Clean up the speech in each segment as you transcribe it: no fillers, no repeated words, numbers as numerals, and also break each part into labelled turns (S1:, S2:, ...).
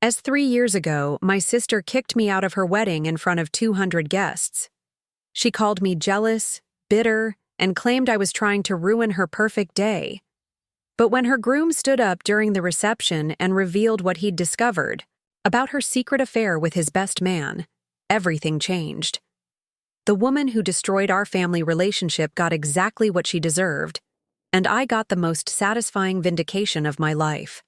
S1: As 3 years ago, my sister kicked me out of her wedding in front of 200 guests. She called me jealous, bitter, and claimed I was trying to ruin her perfect day. But when her groom stood up during the reception and revealed what he'd discovered about her secret affair with his best man, everything changed. The woman who destroyed our family relationship got exactly what she deserved, and I got the most satisfying vindication of my life.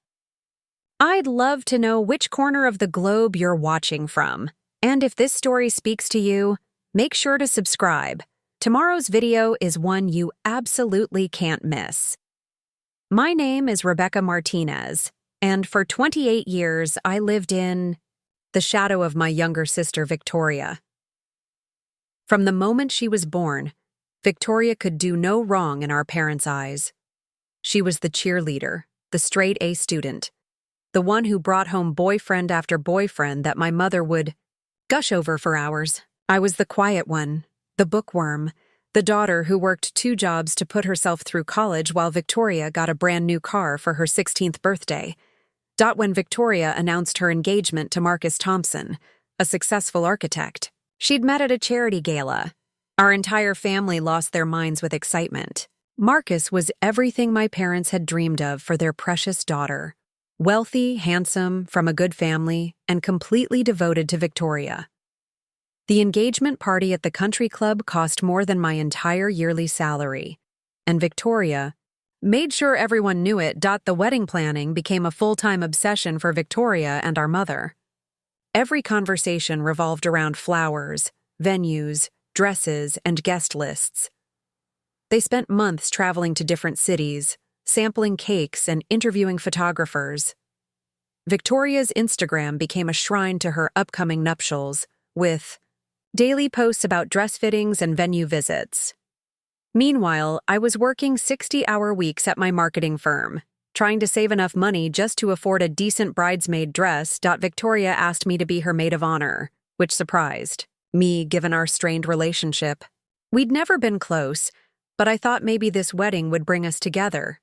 S1: I'd love to know which corner of the globe you're watching from, and if this story speaks to you, make sure to subscribe. Tomorrow's video is one you absolutely can't miss. My name is Rebecca Martinez, and for 28 years I lived in the shadow of my younger sister Victoria. From the moment she was born, Victoria could do no wrong in our parents' eyes. She was the cheerleader, the straight-A student, the one who brought home boyfriend after boyfriend that my mother would gush over for hours. I was the quiet one, the bookworm, the daughter who worked 2 jobs to put herself through college while Victoria got a brand new car for her 16th birthday. When Victoria announced her engagement to Marcus Thompson, a successful architect. She'd met at a charity gala. Our entire family lost their minds with excitement. Marcus was everything my parents had dreamed of for their precious daughter. Wealthy, handsome, from a good family, and completely devoted to Victoria. The engagement party at the country club cost more than my entire yearly salary, and Victoria made sure everyone knew it. The wedding planning became a full-time obsession for Victoria and our mother. Every conversation revolved around flowers, venues, dresses, and guest lists. They spent months traveling to different cities, sampling cakes and interviewing photographers. Victoria's Instagram became a shrine to her upcoming nuptials, with daily posts about dress fittings and venue visits. Meanwhile, I was working 60-hour weeks at my marketing firm, trying to save enough money just to afford a decent bridesmaid dress. Victoria asked me to be her maid of honor, which surprised me given our strained relationship. We'd never been close, but I thought maybe this wedding would bring us together.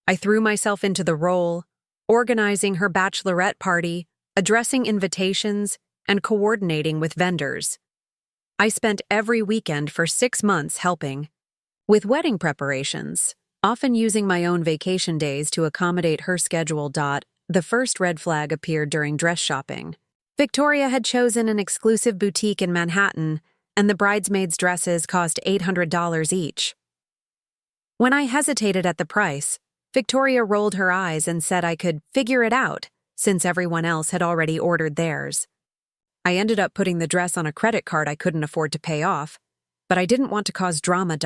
S1: I threw myself into the role, organizing her bachelorette party, addressing invitations, and coordinating with vendors. I spent every weekend for 6 months helping with wedding preparations, often using my own vacation days to accommodate her schedule. The first red flag appeared during dress shopping. Victoria had chosen an exclusive boutique in Manhattan, and the bridesmaids' dresses cost $800 each. When I hesitated at the price, Victoria rolled her eyes and said I could figure it out, since everyone else had already ordered theirs. I ended up putting the dress on a credit card I couldn't afford to pay off, but I didn't want to cause drama.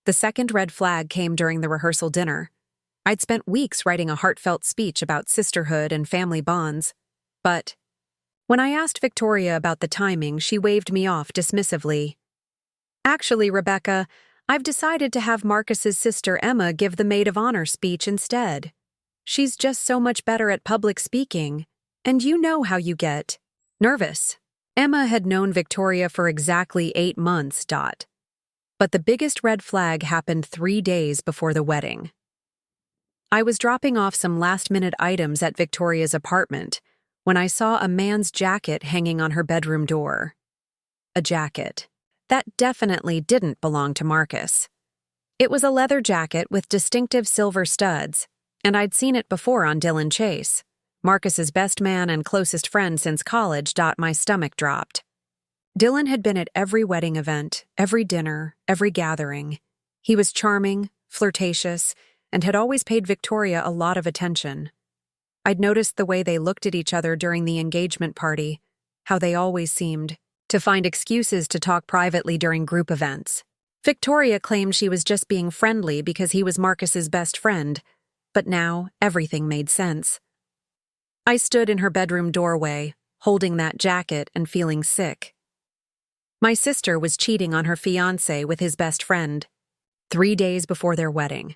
S1: The second red flag came during the rehearsal dinner. I'd spent weeks writing a heartfelt speech about sisterhood and family bonds, but when I asked Victoria about the timing, she waved me off dismissively. Actually, Rebecca, I've decided to have Marcus's sister Emma give the maid of honor speech instead. She's just so much better at public speaking, and you know how you get nervous. Emma had known Victoria for exactly 8 months. But the biggest red flag happened 3 days before the wedding. I was dropping off some last-minute items at Victoria's apartment when I saw a man's jacket hanging on her bedroom door. A jacket that definitely didn't belong to Marcus. It was a leather jacket with distinctive silver studs, and I'd seen it before on Dylan Chase, Marcus's best man and closest friend since college. My stomach dropped. Dylan had been at every wedding event, every dinner, every gathering. He was charming, flirtatious, and had always paid Victoria a lot of attention. I'd noticed the way they looked at each other during the engagement party, how they always seemed to find excuses to talk privately during group events. Victoria claimed she was just being friendly because he was Marcus's best friend, but now everything made sense. I stood in her bedroom doorway, holding that jacket and feeling sick. My sister was cheating on her fiancé with his best friend, 3 days before their wedding.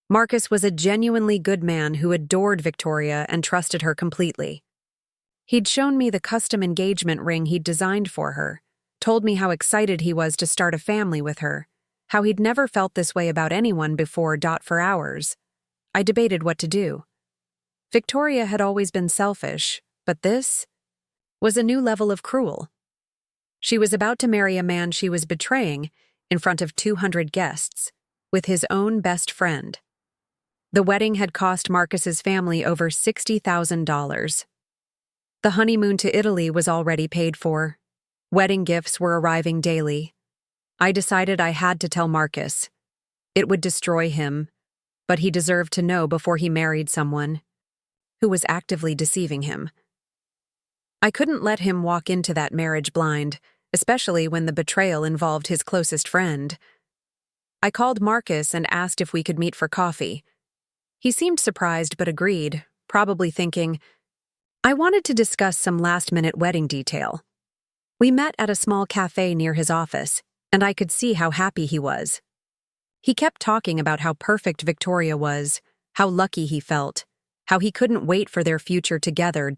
S1: Marcus was a genuinely good man who adored Victoria and trusted her completely. He'd shown me the custom engagement ring he'd designed for her, told me how excited he was to start a family with her, how he'd never felt this way about anyone before. For hours, I debated what to do. Victoria had always been selfish, but this was a new level of cruel. She was about to marry a man she was betraying in front of 200 guests, with his own best friend. The wedding had cost Marcus's family over $60,000. The honeymoon to Italy was already paid for. Wedding gifts were arriving daily. I decided I had to tell Marcus. It would destroy him, but he deserved to know before he married someone who was actively deceiving him. I couldn't let him walk into that marriage blind, especially when the betrayal involved his closest friend. I called Marcus and asked if we could meet for coffee. He seemed surprised but agreed, probably thinking, I wanted to discuss some last-minute wedding detail. We met at a small cafe near his office, and I could see how happy he was. He kept talking about how perfect Victoria was, how lucky he felt, how he couldn't wait for their future together.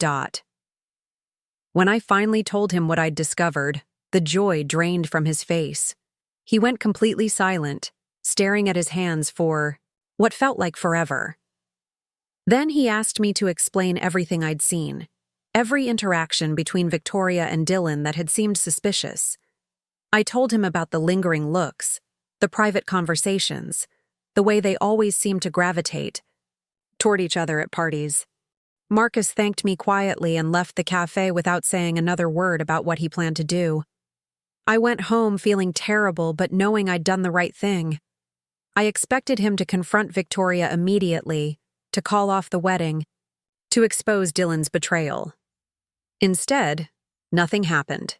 S1: When I finally told him what I'd discovered, the joy drained from his face. He went completely silent, staring at his hands for what felt like forever. Then he asked me to explain everything I'd seen, every interaction between Victoria and Dylan that had seemed suspicious. I told him about the lingering looks, the private conversations, the way they always seemed to gravitate toward each other at parties. Marcus thanked me quietly and left the cafe without saying another word about what he planned to do. I went home feeling terrible but knowing I'd done the right thing. I expected him to confront Victoria immediately, to call off the wedding, to expose Dylan's betrayal. Instead, nothing happened.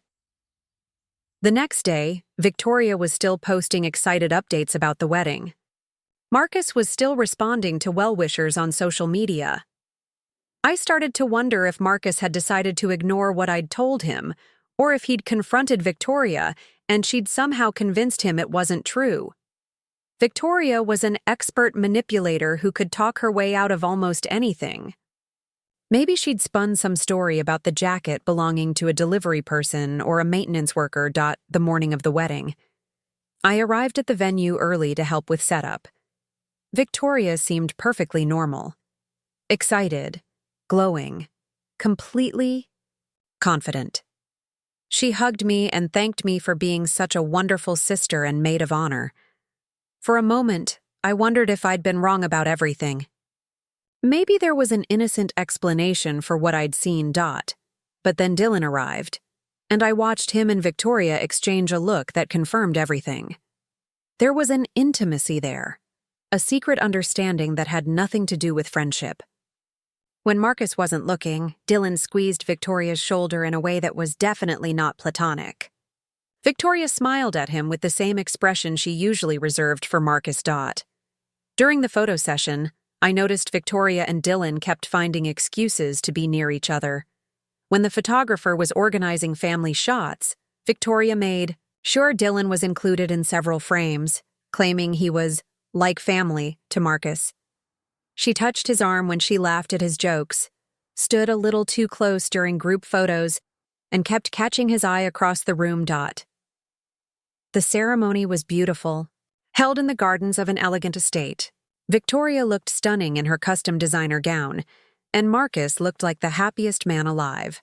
S1: The next day, Victoria was still posting excited updates about the wedding. Marcus was still responding to well-wishers on social media. I started to wonder if Marcus had decided to ignore what I'd told him, or if he'd confronted Victoria and she'd somehow convinced him it wasn't true. Victoria was an expert manipulator who could talk her way out of almost anything. Maybe she'd spun some story about the jacket belonging to a delivery person or a maintenance worker. The morning of the wedding. I arrived at the venue early to help with setup. Victoria seemed perfectly normal. Excited, glowing, completely confident. She hugged me and thanked me for being such a wonderful sister and maid of honor. For a moment, I wondered if I'd been wrong about everything. Maybe there was an innocent explanation for what I'd seen. But then Dylan arrived, and I watched him and Victoria exchange a look that confirmed everything. There was an intimacy there, a secret understanding that had nothing to do with friendship. When Marcus wasn't looking, Dylan squeezed Victoria's shoulder in a way that was definitely not platonic. Victoria smiled at him with the same expression she usually reserved for Marcus. During the photo session, I noticed Victoria and Dylan kept finding excuses to be near each other. When the photographer was organizing family shots, Victoria made sure Dylan was included in several frames, claiming he was like family to Marcus. She touched his arm when she laughed at his jokes, stood a little too close during group photos, and kept catching his eye across the room. The ceremony was beautiful, held in the gardens of an elegant estate. Victoria looked stunning in her custom designer gown, and Marcus looked like the happiest man alive.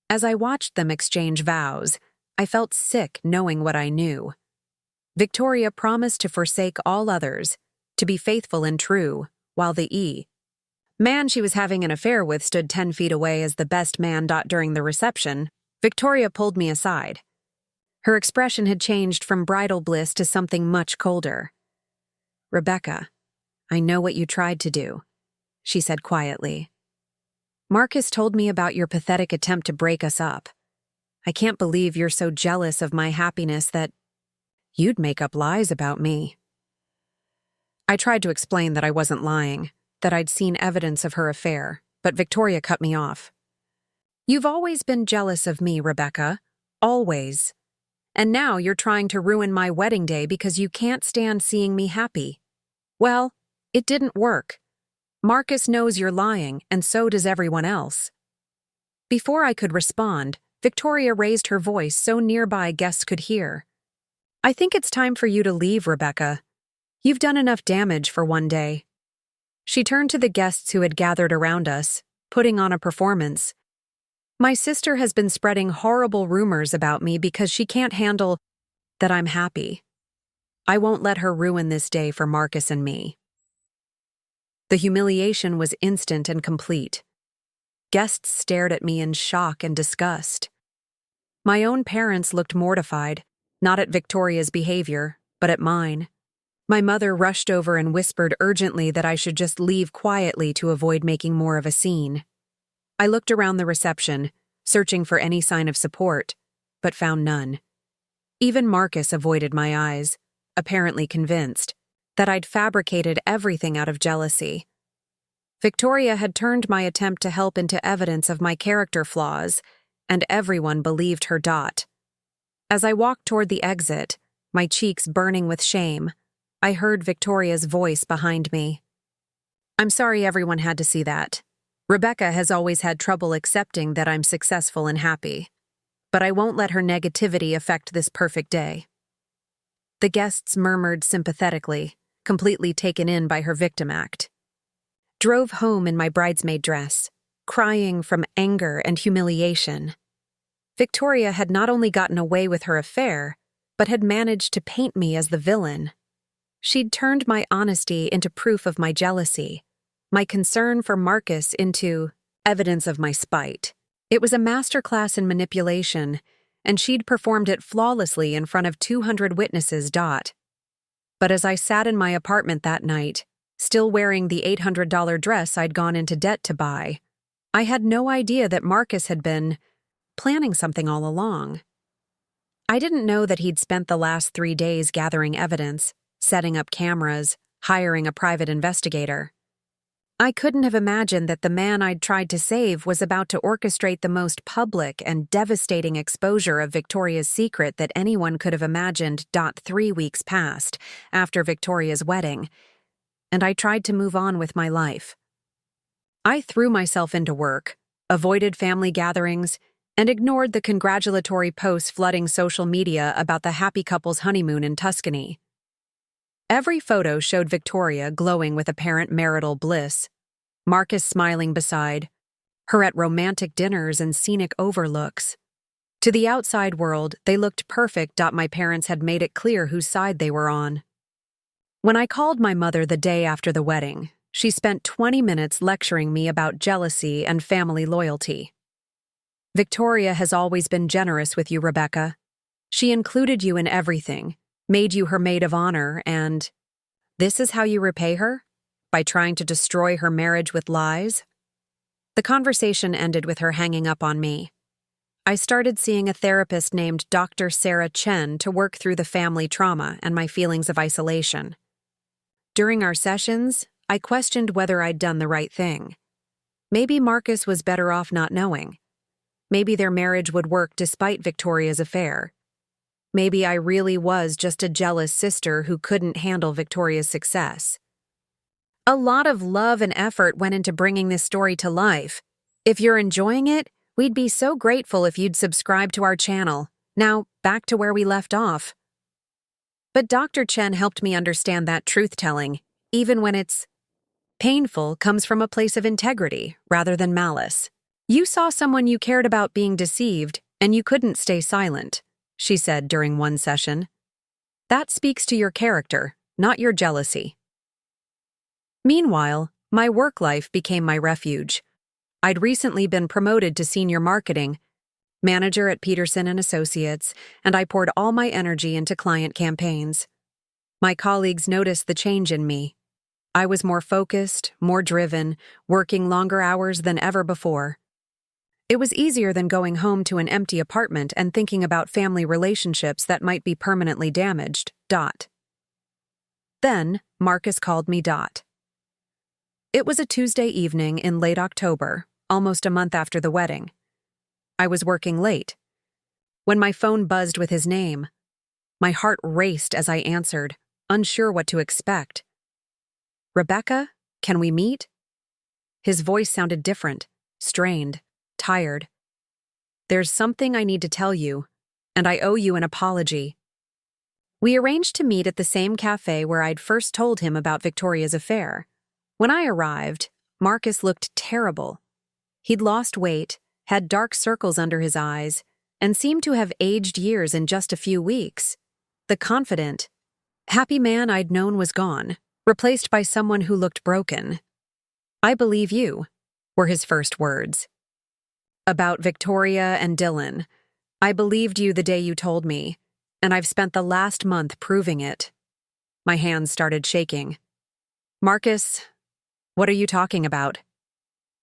S1: As I watched them exchange vows, I felt sick knowing what I knew. Victoria promised to forsake all others, to be faithful and true, while the man she was having an affair with stood 10 feet away as the best man. During the reception, Victoria pulled me aside. Her expression had changed from bridal bliss to something much colder. "Rebecca, I know what you tried to do," she said quietly. "Marcus told me about your pathetic attempt to break us up. I can't believe you're so jealous of my happiness that you'd make up lies about me." I tried to explain that I wasn't lying, that I'd seen evidence of her affair, but Victoria cut me off. "You've always been jealous of me, Rebecca. Always. And now you're trying to ruin my wedding day because you can't stand seeing me happy. Well, it didn't work. Marcus knows you're lying, and so does everyone else." Before I could respond, Victoria raised her voice so nearby guests could hear. "I think it's time for you to leave, Rebecca. You've done enough damage for one day." She turned to the guests who had gathered around us, putting on a performance. My sister has been spreading horrible rumors about me because she can't handle that I'm happy. I won't let her ruin this day for Marcus and me. The humiliation was instant and complete. Guests stared at me in shock and disgust. My own parents looked mortified, not at Victoria's behavior, but at mine. My mother rushed over and whispered urgently that I should just leave quietly to avoid making more of a scene. I looked around the reception, searching for any sign of support, but found none. Even Marcus avoided my eyes, apparently convinced that I'd fabricated everything out of jealousy. Victoria had turned my attempt to help into evidence of my character flaws, and everyone believed her. As I walked toward the exit, my cheeks burning with shame, I heard Victoria's voice behind me. "I'm sorry everyone had to see that. Rebecca has always had trouble accepting that I'm successful and happy. But I won't let her negativity affect this perfect day." The guests murmured sympathetically, completely taken in by her victim act. Drove home in my bridesmaid dress, crying from anger and humiliation. Victoria had not only gotten away with her affair, but had managed to paint me as the villain. She'd turned my honesty into proof of my jealousy, my concern for Marcus into evidence of my spite. It was a masterclass in manipulation, and she'd performed it flawlessly in front of 200 witnesses. But as I sat in my apartment that night, still wearing the $800 dress I'd gone into debt to buy, I had no idea that Marcus had been planning something all along. I didn't know that he'd spent the last 3 days gathering evidence, setting up cameras, hiring a private investigator. I couldn't have imagined that the man I'd tried to save was about to orchestrate the most public and devastating exposure of Victoria's secret that anyone could have imagined. 3 weeks passed after Victoria's wedding, and I tried to move on with my life. I threw myself into work, avoided family gatherings, and ignored the congratulatory posts flooding social media about the happy couple's honeymoon in Tuscany. Every photo showed Victoria glowing with apparent marital bliss, Marcus smiling beside, her at romantic dinners and scenic overlooks. To the outside world, they looked perfect. My parents had made it clear whose side they were on. When I called my mother the day after the wedding, she spent 20 minutes lecturing me about jealousy and family loyalty. "Victoria has always been generous with you, Rebecca. She included you in everything, made you her maid of honor, and this is how you repay her? By trying to destroy her marriage with lies?" The conversation ended with her hanging up on me. I started seeing a therapist named Dr. Sarah Chen to work through the family trauma and my feelings of isolation. During our sessions, I questioned whether I'd done the right thing. Maybe Marcus was better off not knowing. Maybe their marriage would work despite Victoria's affair. Maybe I really was just a jealous sister who couldn't handle Victoria's success. A lot of love and effort went into bringing this story to life. If you're enjoying it, we'd be so grateful if you'd subscribe to our channel. Now, back to where we left off. But Dr. Chen helped me understand that truth-telling, even when it's painful, comes from a place of integrity rather than malice. "You saw someone you cared about being deceived, and you couldn't stay silent," she said during one session. "That speaks to your character, not your jealousy." Meanwhile, my work life became my refuge. I'd recently been promoted to senior marketing manager at Peterson and Associates, and I poured all my energy into client campaigns. My colleagues noticed the change in me. I was more focused, more driven, working longer hours than ever before. It was easier than going home to an empty apartment and thinking about family relationships that might be permanently damaged. Then, Marcus called me. It was a Tuesday evening in late October, almost a month after the wedding. I was working late. When my phone buzzed with his name, my heart raced as I answered, unsure what to expect. "Rebecca, can we meet?" His voice sounded different, strained, tired. "There's something I need to tell you, and I owe you an apology." We arranged to meet at the same cafe where I'd first told him about Victoria's affair. When I arrived, Marcus looked terrible. He'd lost weight, had dark circles under his eyes, and seemed to have aged years in just a few weeks. The confident, happy man I'd known was gone, replaced by someone who looked broken. "I believe you," were his first words. "About Victoria and Dylan. I believed you the day you told me, and I've spent the last month proving it." My hands started shaking. "Marcus, what are you talking about?"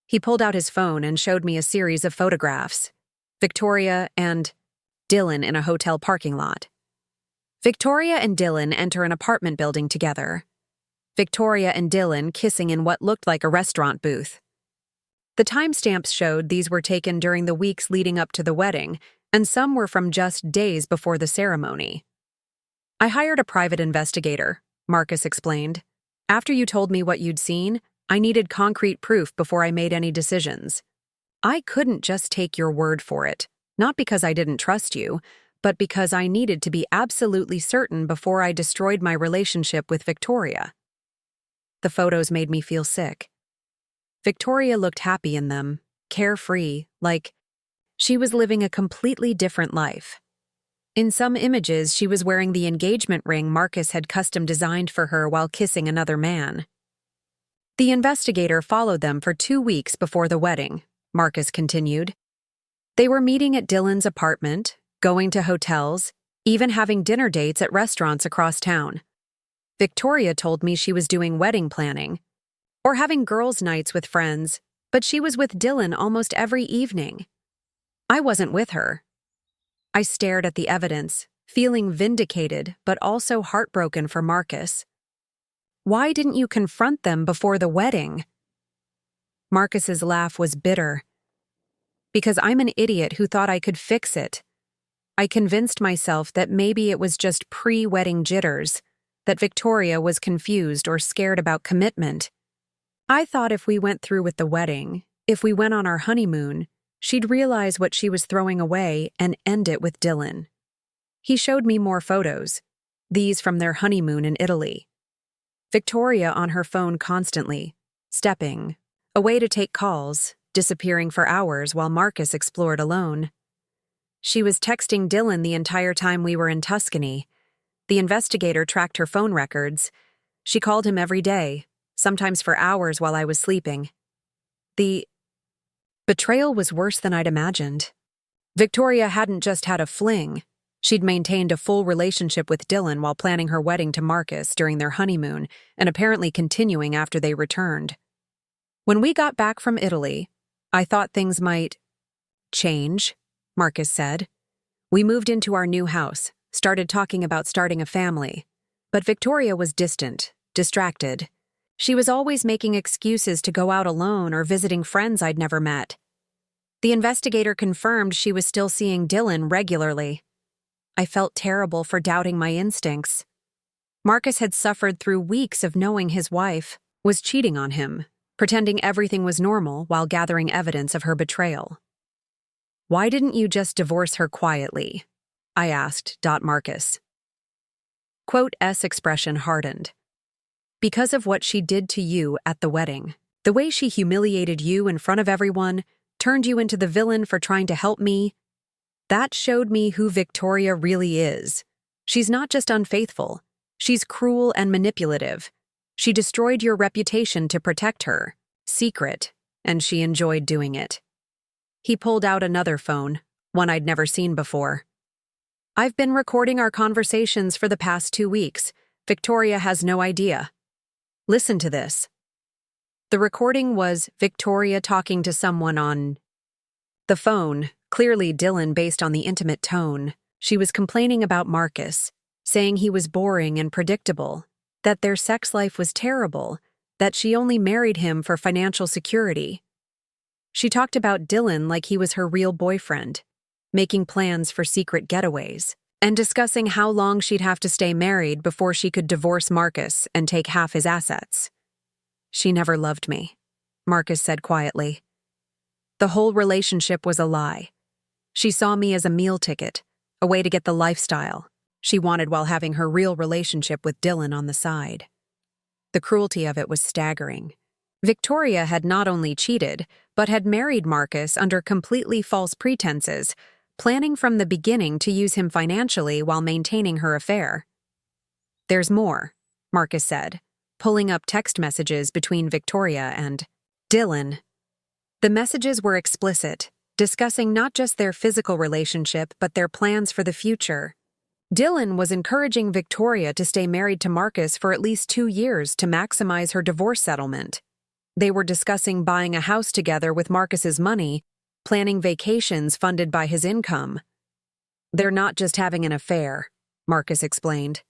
S1: He pulled out his phone and showed me a series of photographs. Victoria and Dylan in a hotel parking lot. Victoria and Dylan enter an apartment building together. Victoria and Dylan kissing in what looked like a restaurant booth. The timestamps showed these were taken during the weeks leading up to the wedding, and some were from just days before the ceremony. "I hired a private investigator," Marcus explained. "After you told me what you'd seen, I needed concrete proof before I made any decisions. I couldn't just take your word for it, not because I didn't trust you, but because I needed to be absolutely certain before I destroyed my relationship with Victoria." The photos made me feel sick. Victoria looked happy in them, carefree, like she was living a completely different life. In some images, she was wearing the engagement ring Marcus had custom designed for her while kissing another man. "The investigator followed them for 2 weeks before the wedding," Marcus continued. "They were meeting at Dylan's apartment, going to hotels, even having dinner dates at restaurants across town. Victoria told me she was doing wedding planning, or having girls' nights with friends, but she was with Dylan almost every evening. I wasn't with her." I stared at the evidence, feeling vindicated but also heartbroken for Marcus. "Why didn't you confront them before the wedding?" Marcus's laugh was bitter. "Because I'm an idiot who thought I could fix it. I convinced myself that maybe it was just pre-wedding jitters, that Victoria was confused or scared about commitment. I thought if we went through with the wedding, if we went on our honeymoon, she'd realize what she was throwing away and end it with Dylan." He showed me more photos, these from their honeymoon in Italy. Victoria on her phone constantly, stepping, away to take calls, disappearing for hours while Marcus explored alone. She was texting Dylan the entire time we were in Tuscany. The investigator tracked her phone records. She called him every day, sometimes for hours while I was sleeping. The betrayal was worse than I'd imagined. Victoria hadn't just had a fling. She'd maintained a full relationship with Dylan while planning her wedding to Marcus during their honeymoon, and apparently continuing after they returned. "When we got back from Italy, I thought things might change," Marcus said. "We moved into our new house, started talking about starting a family. But Victoria was distant, distracted. She was always making excuses to go out alone or visiting friends I'd never met. The investigator confirmed she was still seeing Dylan regularly. I felt terrible for doubting my instincts. Marcus had suffered through weeks of knowing his wife was cheating on him, pretending everything was normal while gathering evidence of her betrayal. "Why didn't you just divorce her quietly?" I asked. Marcus. Quote S expression hardened. "Because of what she did to you at the wedding. The way she humiliated you in front of everyone, turned you into the villain for trying to help me. That showed me who Victoria really is. She's not just unfaithful. She's cruel and manipulative. She destroyed your reputation to protect her. Secret, and she enjoyed doing it." He pulled out another phone, one I'd never seen before. "I've been recording our conversations for the past 2 weeks. Victoria has no idea. Listen to this." The recording was Victoria talking to someone on the phone, clearly Dylan based on the intimate tone. She was complaining about Marcus, saying he was boring and predictable, that their sex life was terrible, that she only married him for financial security. She talked about Dylan like he was her real boyfriend, making plans for secret getaways, and discussing how long she'd have to stay married before she could divorce Marcus and take half his assets. "She never loved me," Marcus said quietly. "The whole relationship was a lie. She saw me as a meal ticket, a way to get the lifestyle she wanted while having her real relationship with Dylan on the side. The cruelty of it was staggering. Victoria had not only cheated, but had married Marcus under completely false pretenses, planning from the beginning to use him financially while maintaining her affair. "There's more," Marcus said, pulling up text messages between Victoria and Dylan. The messages were explicit, discussing not just their physical relationship but their plans for the future. Dylan was encouraging Victoria to stay married to Marcus for at least 2 years to maximize her divorce settlement. They were discussing buying a house together with Marcus's money, planning vacations funded by his income. "They're not just having an affair," Marcus explained.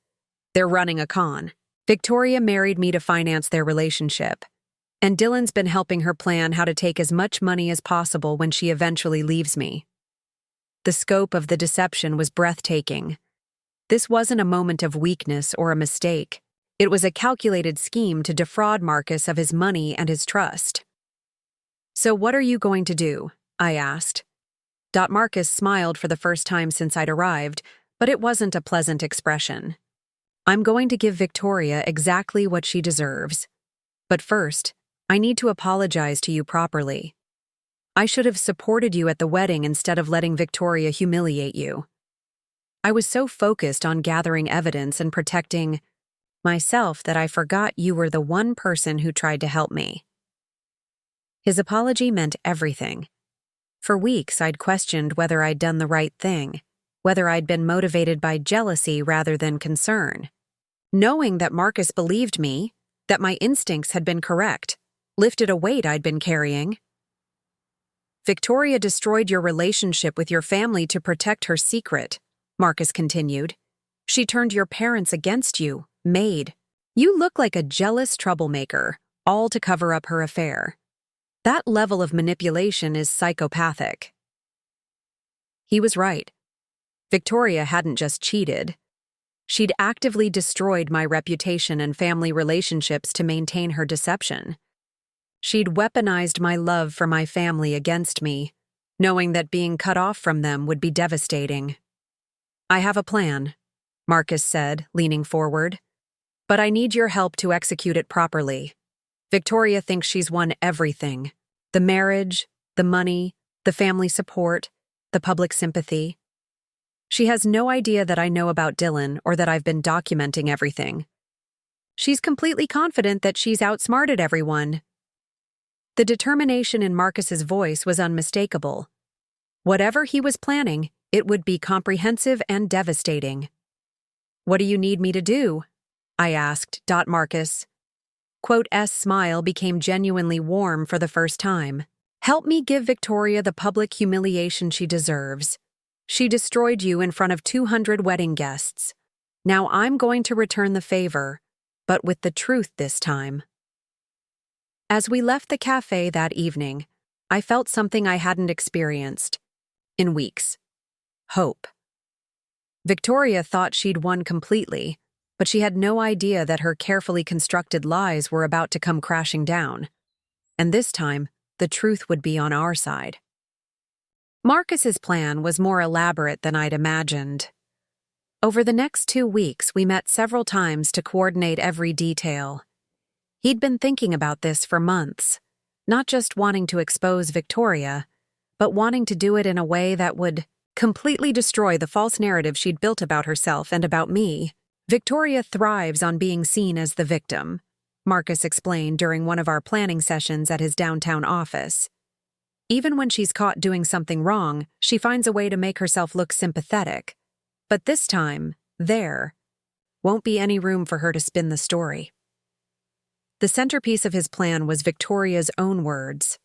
S1: "They're running a con. Victoria married me to finance their relationship, and Dylan's been helping her plan how to take as much money as possible when she eventually leaves me." The scope of the deception was breathtaking. This wasn't a moment of weakness or a mistake. It was a calculated scheme to defraud Marcus of his money and his trust. "So what are you going to do?" I asked. Marcus smiled for the first time since I'd arrived, but it wasn't a pleasant expression. "I'm going to give Victoria exactly what she deserves. But first, I need to apologize to you properly. I should have supported you at the wedding instead of letting Victoria humiliate you. I was so focused on gathering evidence and protecting myself that I forgot you were the one person who tried to help me." His apology meant everything. For weeks, I'd questioned whether I'd done the right thing, whether I'd been motivated by jealousy rather than concern. Knowing that Marcus believed me, that my instincts had been correct, lifted a weight I'd been carrying. "Victoria destroyed your relationship with your family to protect her secret," Marcus continued. "She turned your parents against you, maid. You look like a jealous troublemaker, all to cover up her affair. That level of manipulation is psychopathic." He was right. Victoria hadn't just cheated. She'd actively destroyed my reputation and family relationships to maintain her deception. She'd weaponized my love for my family against me, knowing that being cut off from them would be devastating. "I have a plan," Marcus said, leaning forward. "But I need your help to execute it properly. Victoria thinks she's won everything: the marriage, the money, the family support, the public sympathy. She has no idea that I know about Dylan or that I've been documenting everything. She's completely confident that she's outsmarted everyone." The determination in Marcus's voice was unmistakable. Whatever he was planning, it would be comprehensive and devastating. "What do you need me to do?" I asked. Marcus' smile became genuinely warm for the first time. "Help me give Victoria the public humiliation she deserves. She destroyed you in front of 200 wedding guests. Now I'm going to return the favor, but with the truth this time." As we left the cafe that evening, I felt something I hadn't experienced in weeks: hope. Victoria thought she'd won completely, but she had no idea that her carefully constructed lies were about to come crashing down. And this time, the truth would be on our side. Marcus's plan was more elaborate than I'd imagined. Over the next 2 weeks, we met several times to coordinate every detail. He'd been thinking about this for months, not just wanting to expose Victoria, but wanting to do it in a way that would completely destroy the false narrative she'd built about herself and about me. "Victoria thrives on being seen as the victim," Marcus explained during one of our planning sessions at his downtown office. "Even when she's caught doing something wrong, she finds a way to make herself look sympathetic. But this time, there won't be any room for her to spin the story." The centerpiece of his plan was Victoria's own words.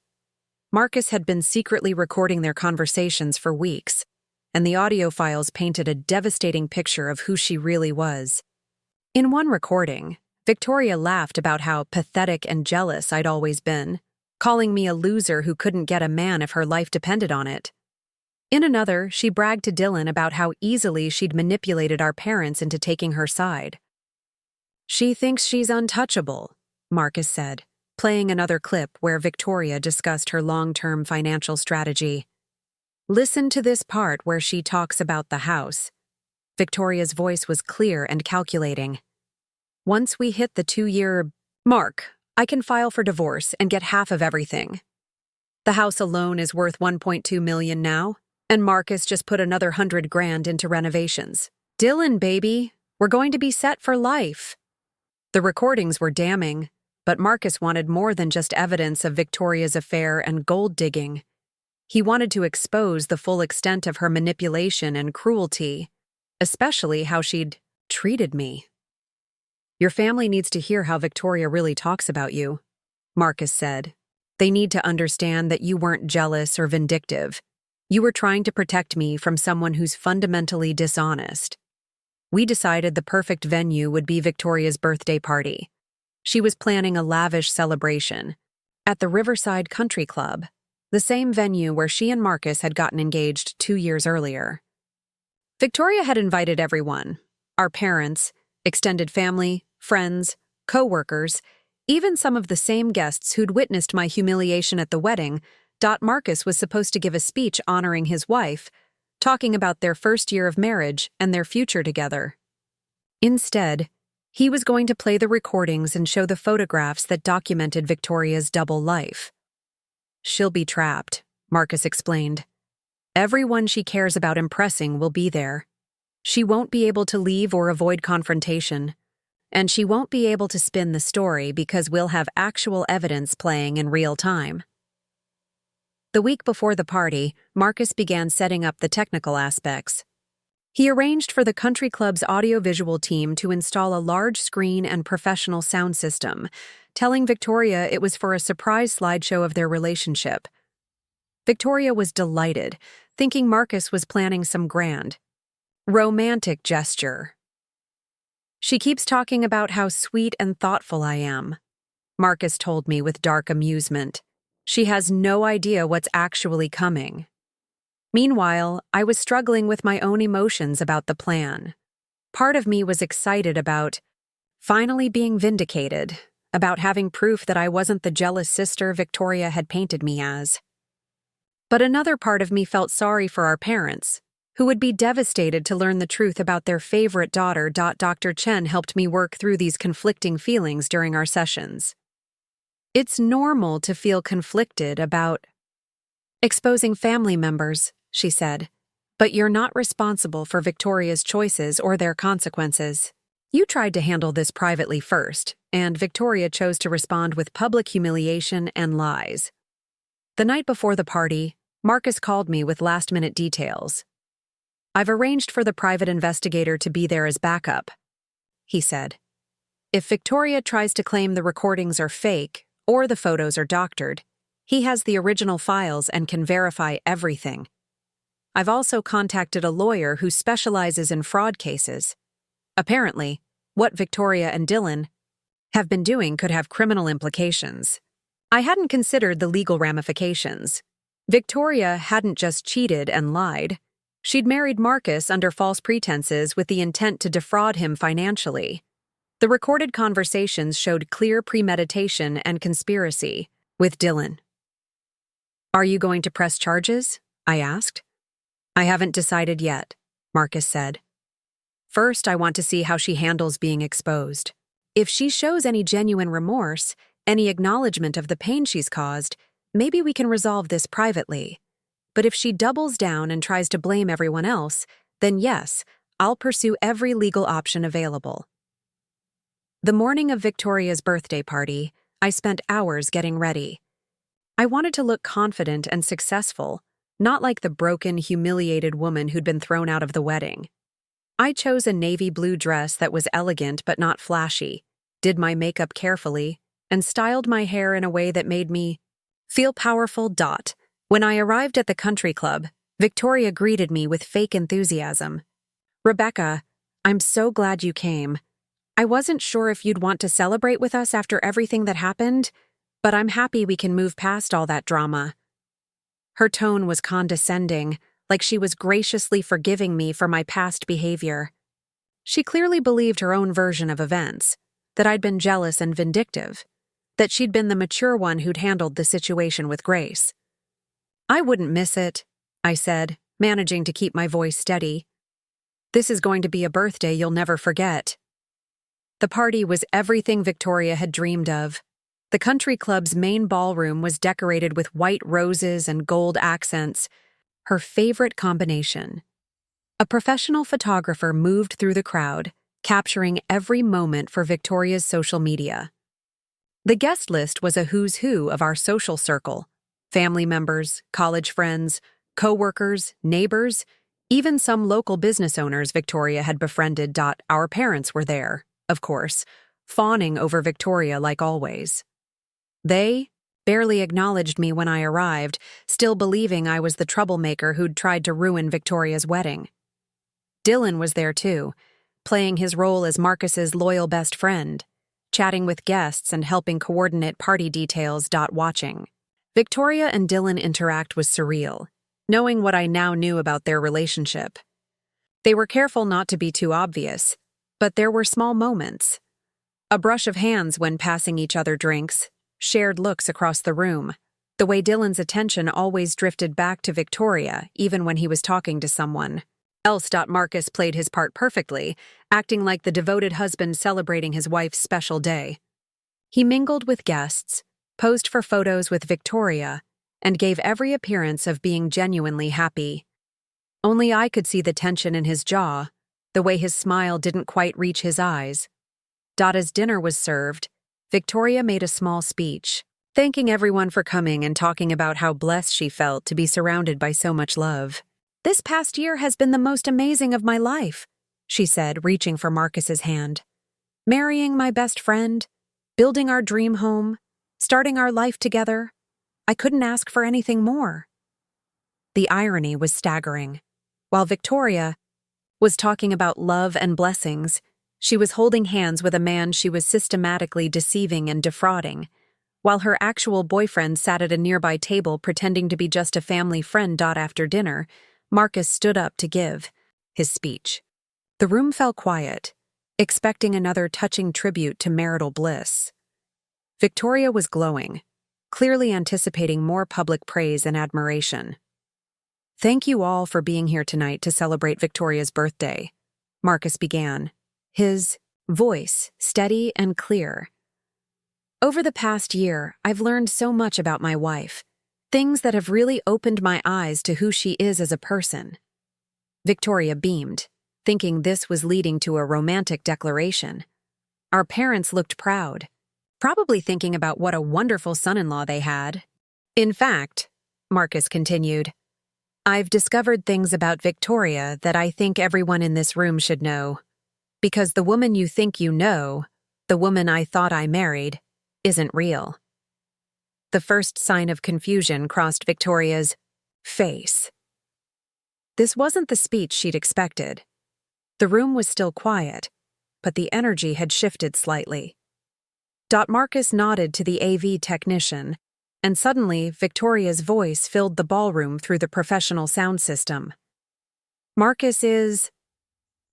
S1: Marcus had been secretly recording their conversations for weeks, and the audio files painted a devastating picture of who she really was. In one recording, Victoria laughed about how pathetic and jealous I'd always been, calling me a loser who couldn't get a man if her life depended on it. In another, she bragged to Dylan about how easily she'd manipulated our parents into taking her side. "She thinks she's untouchable," Marcus said, playing another clip where Victoria discussed her long-term financial strategy. "Listen to this part where she talks about the house." Victoria's voice was clear and calculating. "Once we hit the 2-year mark, I can file for divorce and get half of everything. The house alone is worth $1.2 million now, and Marcus just put another 100 grand into renovations. Dylan, baby, we're going to be set for life. The recordings were damning, but Marcus wanted more than just evidence of Victoria's affair and gold digging. He wanted to expose the full extent of her manipulation and cruelty, especially how she'd treated me. Your family needs to hear how Victoria really talks about you, Marcus said. They need to understand that you weren't jealous or vindictive. You were trying to protect me from someone who's fundamentally dishonest. We decided the perfect venue would be Victoria's birthday party. She was planning a lavish celebration at the Riverside Country Club, the same venue where she and Marcus had gotten engaged 2 years earlier. Victoria had invited everyone, our parents, extended family, friends, co-workers, even some of the same guests who'd witnessed my humiliation at the wedding. Marcus was supposed to give a speech honoring his wife, talking about their first year of marriage and their future together. Instead, he was going to play the recordings and show the photographs that documented Victoria's double life. She'll be trapped, Marcus explained. Everyone she cares about impressing will be there. She won't be able to leave or avoid confrontation. And she won't be able to spin the story because we'll have actual evidence playing in real time. The week before the party, Marcus began setting up the technical aspects. He arranged for the country club's audiovisual team to install a large screen and professional sound system, telling Victoria it was for a surprise slideshow of their relationship. Victoria was delighted, thinking Marcus was planning some grand, romantic gesture. She keeps talking about how sweet and thoughtful I am, Marcus told me with dark amusement. She has no idea what's actually coming. Meanwhile, I was struggling with my own emotions about the plan. Part of me was excited about finally being vindicated, about having proof that I wasn't the jealous sister Victoria had painted me as. But another part of me felt sorry for our parents, who would be devastated to learn the truth about their favorite daughter. Dr. Chen helped me work through these conflicting feelings during our sessions. It's normal to feel conflicted about exposing family members, she said, but you're not responsible for Victoria's choices or their consequences. You tried to handle this privately first, and Victoria chose to respond with public humiliation and lies. The night before the party, Marcus called me with last-minute details. I've arranged for the private investigator to be there as backup, he said. If Victoria tries to claim the recordings are fake or the photos are doctored, he has the original files and can verify everything. I've also contacted a lawyer who specializes in fraud cases. Apparently, what Victoria and Dylan have been doing could have criminal implications. I hadn't considered the legal ramifications. Victoria hadn't just cheated and lied. She'd married Marcus under false pretenses with the intent to defraud him financially. The recorded conversations showed clear premeditation and conspiracy with Dylan. Are you going to press charges? I asked. I haven't decided yet, Marcus said. First, I want to see how she handles being exposed. If she shows any genuine remorse, any acknowledgement of the pain she's caused, maybe we can resolve this privately. But if she doubles down and tries to blame everyone else, then yes, I'll pursue every legal option available. The morning of Victoria's birthday party, I spent hours getting ready. I wanted to look confident and successful, not like the broken, humiliated woman who'd been thrown out of the wedding. I chose a navy blue dress that was elegant but not flashy, did my makeup carefully, and styled my hair in a way that made me feel powerful. When I arrived at the country club, Victoria greeted me with fake enthusiasm. Rebecca, I'm so glad you came. I wasn't sure if you'd want to celebrate with us after everything that happened, but I'm happy we can move past all that drama. Her tone was condescending, like she was graciously forgiving me for my past behavior. She clearly believed her own version of events, that I'd been jealous and vindictive, that she'd been the mature one who'd handled the situation with grace. I wouldn't miss it, I said, managing to keep my voice steady. This is going to be a birthday you'll never forget. The party was everything Victoria had dreamed of. The country club's main ballroom was decorated with white roses and gold accents, her favorite combination. A professional photographer moved through the crowd, capturing every moment for Victoria's social media. The guest list was a who's who of our social circle: family members, college friends, co-workers, neighbors, even some local business owners Victoria had befriended. Our parents were there, of course, fawning over Victoria like always. They barely acknowledged me when I arrived, still believing I was the troublemaker who'd tried to ruin Victoria's wedding. Dylan was there too, playing his role as Marcus's loyal best friend, chatting with guests and helping coordinate party details. Watching Victoria and Dylan interact was surreal, knowing what I now knew about their relationship. They were careful not to be too obvious, but there were small moments. A brush of hands when passing each other drinks, shared looks across the room, the way Dylan's attention always drifted back to Victoria even when he was talking to someone else. Marcus played his part perfectly, acting like the devoted husband celebrating his wife's special day. He mingled with guests, posed for photos with Victoria, and gave every appearance of being genuinely happy. Only I could see the tension in his jaw, the way his smile didn't quite reach his eyes. As dinner was served, Victoria made a small speech, thanking everyone for coming and talking about how blessed she felt to be surrounded by so much love. "This past year has been the most amazing of my life," she said, reaching for Marcus's hand. "Marrying my best friend, building our dream home, starting our life together. I couldn't ask for anything more." The irony was staggering. While Victoria was talking about love and blessings, she was holding hands with a man she was systematically deceiving and defrauding, while her actual boyfriend sat at a nearby table pretending to be just a family friend. After dinner, Marcus stood up to give his speech. The room fell quiet, expecting another touching tribute to marital bliss. Victoria was glowing, clearly anticipating more public praise and admiration. "Thank you all for being here tonight to celebrate Victoria's birthday," Marcus began, his voice steady and clear. "Over the past year, I've learned so much about my wife, things that have really opened my eyes to who she is as a person." Victoria beamed, thinking this was leading to a romantic declaration. Our parents looked proud, probably thinking about what a wonderful son-in-law they had. "In fact," Marcus continued, "I've discovered things about Victoria that I think everyone in this room should know. Because the woman you think you know, the woman I thought I married, isn't real." The first sign of confusion crossed Victoria's face. This wasn't the speech she'd expected. The room was still quiet, but the energy had shifted slightly. Marcus nodded to the AV technician, and suddenly Victoria's voice filled the ballroom through the professional sound system. "Marcus is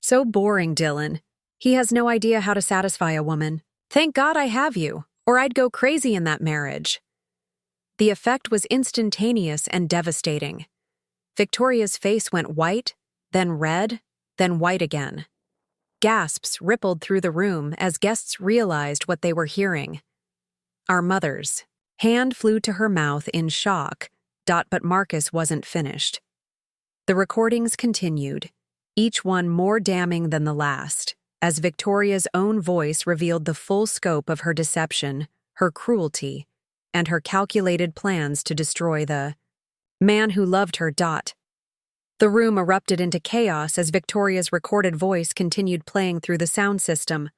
S1: so boring, Dylan. He has no idea how to satisfy a woman. Thank God I have you, or I'd go crazy in that marriage." The effect was instantaneous and devastating. Victoria's face went white, then red, then white again. Gasps rippled through the room as guests realized what they were hearing. Our mother's hand flew to her mouth in shock. But Marcus wasn't finished. The recordings continued, each one more damning than the last, as Victoria's own voice revealed the full scope of her deception, her cruelty, and her calculated plans to destroy the man who loved her. The room erupted into chaos as Victoria's recorded voice continued playing through the sound system.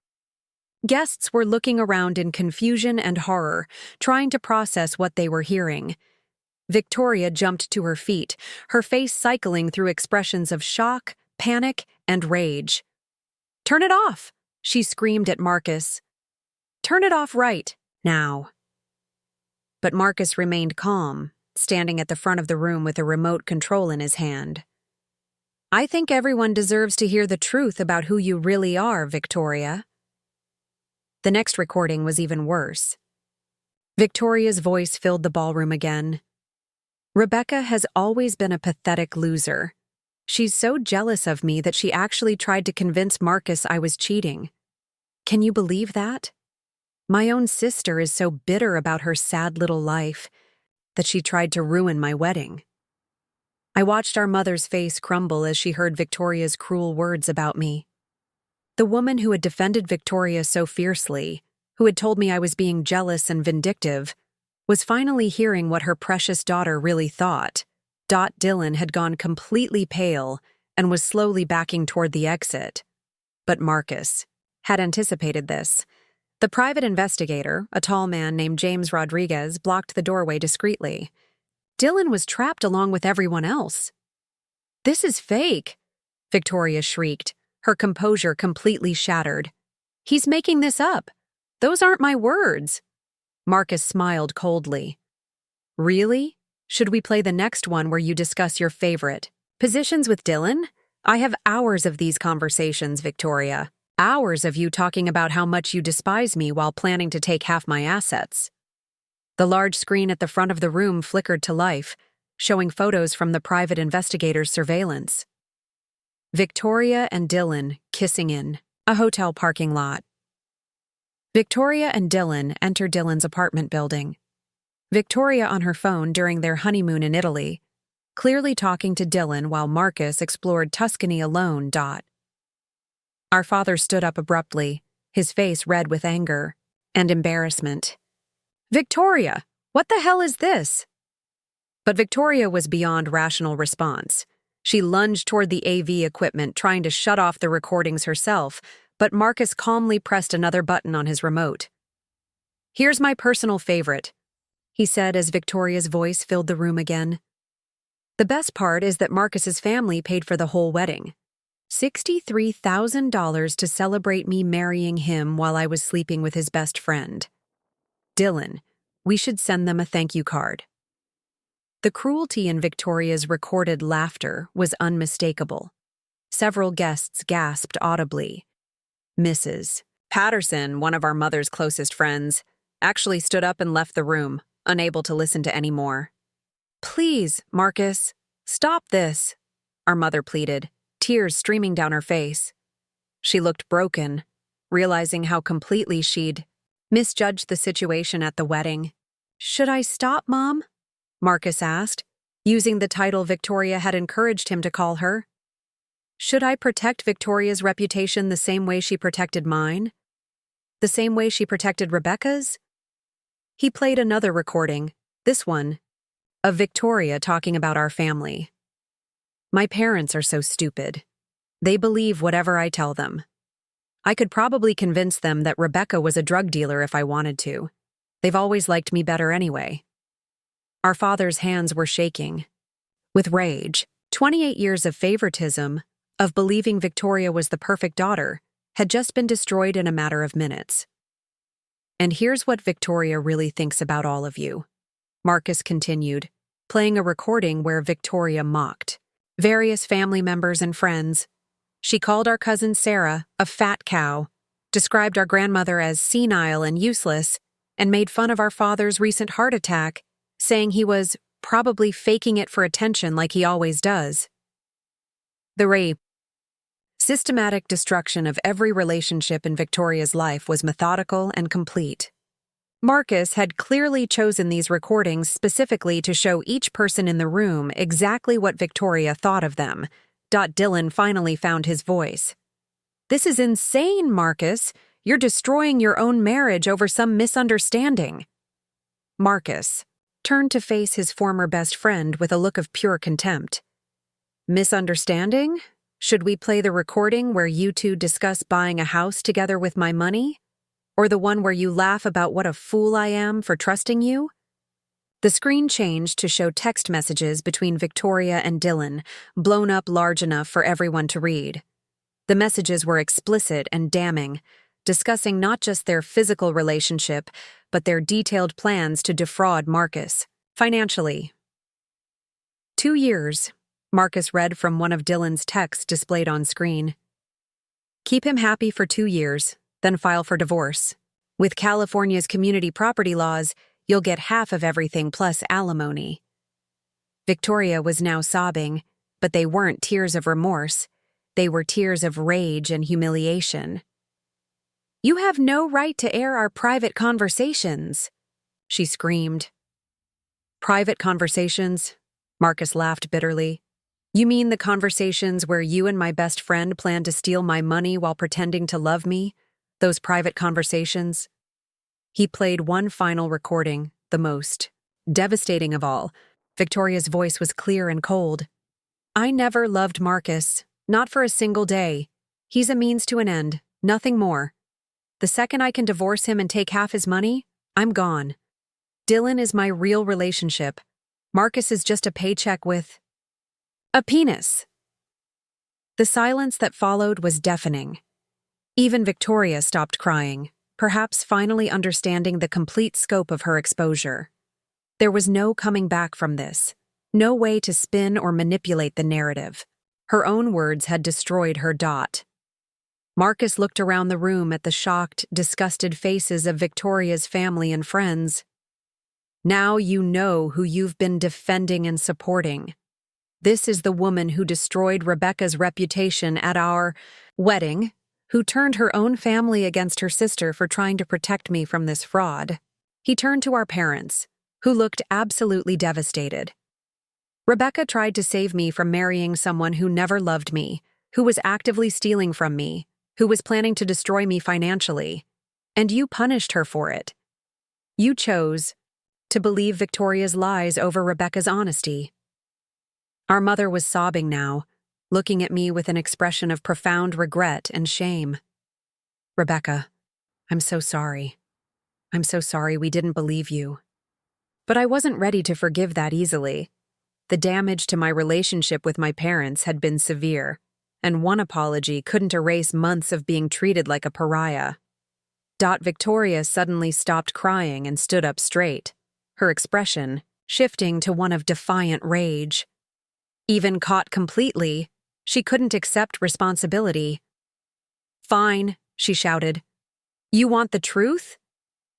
S1: Guests were looking around in confusion and horror, trying to process what they were hearing. Victoria jumped to her feet, her face cycling through expressions of shock, panic, and rage. "Turn it off!" she screamed at Marcus. "Turn it off right now." But Marcus remained calm, standing at the front of the room with a remote control in his hand. "I think everyone deserves to hear the truth about who you really are, Victoria." The next recording was even worse. Victoria's voice filled the ballroom again. "Rebecca has always been a pathetic loser. She's so jealous of me that she actually tried to convince Marcus I was cheating. Can you believe that? My own sister is so bitter about her sad little life that she tried to ruin my wedding. I watched our mother's face crumble as she heard Victoria's cruel words about me. The woman who had defended Victoria so fiercely, who had told me I was being jealous and vindictive, was finally hearing what her precious daughter really thought. Dylan had gone completely pale and was slowly backing toward the exit. But Marcus had anticipated this. The private investigator, a tall man named James Rodriguez, blocked the doorway discreetly. Dylan was trapped along with everyone else. "This is fake," Victoria shrieked, her composure completely shattered. "He's making this up. Those aren't my words." Marcus smiled coldly. "Really? Should we play the next one where you discuss your favorite positions with Dylan? I have hours of these conversations, Victoria. Hours of you talking about how much you despise me while planning to take half my assets." The large screen at the front of the room flickered to life, showing photos from the private investigator's surveillance. Victoria and Dylan kissing in a hotel parking lot. Victoria and Dylan enter Dylan's apartment building. Victoria on her phone during their honeymoon in Italy, clearly talking to Dylan while Marcus explored Tuscany alone. Our father stood up abruptly, his face red with anger and embarrassment. "Victoria, what the hell is this?" But Victoria was beyond rational response. She lunged toward the AV equipment, trying to shut off the recordings herself, but Marcus calmly pressed another button on his remote. "Here's my personal favorite," he said as Victoria's voice filled the room again. "The best part is that Marcus's family paid for the whole wedding. $63,000 to celebrate me marrying him while I was sleeping with his best friend. Dylan, we should send them a thank you card." The cruelty in Victoria's recorded laughter was unmistakable. Several guests gasped audibly. Mrs. Patterson, one of our mother's closest friends, actually stood up and left the room, unable to listen to any more. "Please, Marcus, stop this," our mother pleaded, tears streaming down her face. She looked broken, realizing how completely she'd misjudged the situation at the wedding. "Should I stop, Mom?" Marcus asked, using the title Victoria had encouraged him to call her. "Should I protect Victoria's reputation the same way she protected mine? The same way she protected Rebecca's?" He played another recording, this one, of Victoria talking about our family. "My parents are so stupid. They believe whatever I tell them. I could probably convince them that Rebecca was a drug dealer if I wanted to. They've always liked me better anyway." Our father's hands were shaking. With rage, 28 years of favoritism, of believing Victoria was the perfect daughter, had just been destroyed in a matter of minutes. "And here's what Victoria really thinks about all of you," Marcus continued, playing a recording where Victoria mocked various family members and friends. She called our cousin Sarah a fat cow, described our grandmother as senile and useless, and made fun of our father's recent heart attack, saying he was probably faking it for attention like he always does. The systematic destruction of every relationship in Victoria's life was methodical and complete. Marcus had clearly chosen these recordings specifically to show each person in the room exactly what Victoria thought of them. Dylan finally found his voice. "This is insane, Marcus. You're destroying your own marriage over some misunderstanding." Marcus turned to face his former best friend with a look of pure contempt. "Misunderstanding? Should we play the recording where you two discuss buying a house together with my money? Or the one where you laugh about what a fool I am for trusting you?" The screen changed to show text messages between Victoria and Dylan, blown up large enough for everyone to read. The messages were explicit and damning, discussing not just their physical relationship, but their detailed plans to defraud Marcus financially. 2 years, Marcus read from one of Dylan's texts displayed on screen. "Keep him happy for 2 years, then file for divorce. With California's community property laws, you'll get half of everything plus alimony." Victoria was now sobbing, but they weren't tears of remorse. They were tears of rage and humiliation. You have no right to air our private conversations, she screamed. Private conversations? Marcus laughed bitterly. You mean the conversations where you and my best friend plan to steal my money while pretending to love me? Those private conversations? He played one final recording, the most devastating of all. Victoria's voice was clear and cold. I never loved Marcus, not for a single day. He's a means to an end, nothing more. The second I can divorce him and take half his money, I'm gone. Dylan is my real relationship. Marcus is just a paycheck with a penis. The silence that followed was deafening. Even Victoria stopped crying, perhaps finally understanding the complete scope of her exposure. There was no coming back from this, no way to spin or manipulate the narrative. Her own words had destroyed her. Marcus looked around the room at the shocked, disgusted faces of Victoria's family and friends. Now you know who you've been defending and supporting. This is the woman who destroyed Rebecca's reputation at our wedding, who turned her own family against her sister for trying to protect me from this fraud. He turned to our parents, who looked absolutely devastated. Rebecca tried to save me from marrying someone who never loved me, who was actively stealing from me, who was planning to destroy me financially, and you punished her for it. You chose to believe Victoria's lies over Rebecca's honesty. Our mother was sobbing now, looking at me with an expression of profound regret and shame. Rebecca, I'm so sorry. I'm so sorry we didn't believe you. But I wasn't ready to forgive that easily. The damage to my relationship with my parents had been severe, and one apology couldn't erase months of being treated like a pariah. Victoria suddenly stopped crying and stood up straight, her expression shifting to one of defiant rage. Even caught completely, she couldn't accept responsibility. Fine, she shouted. You want the truth?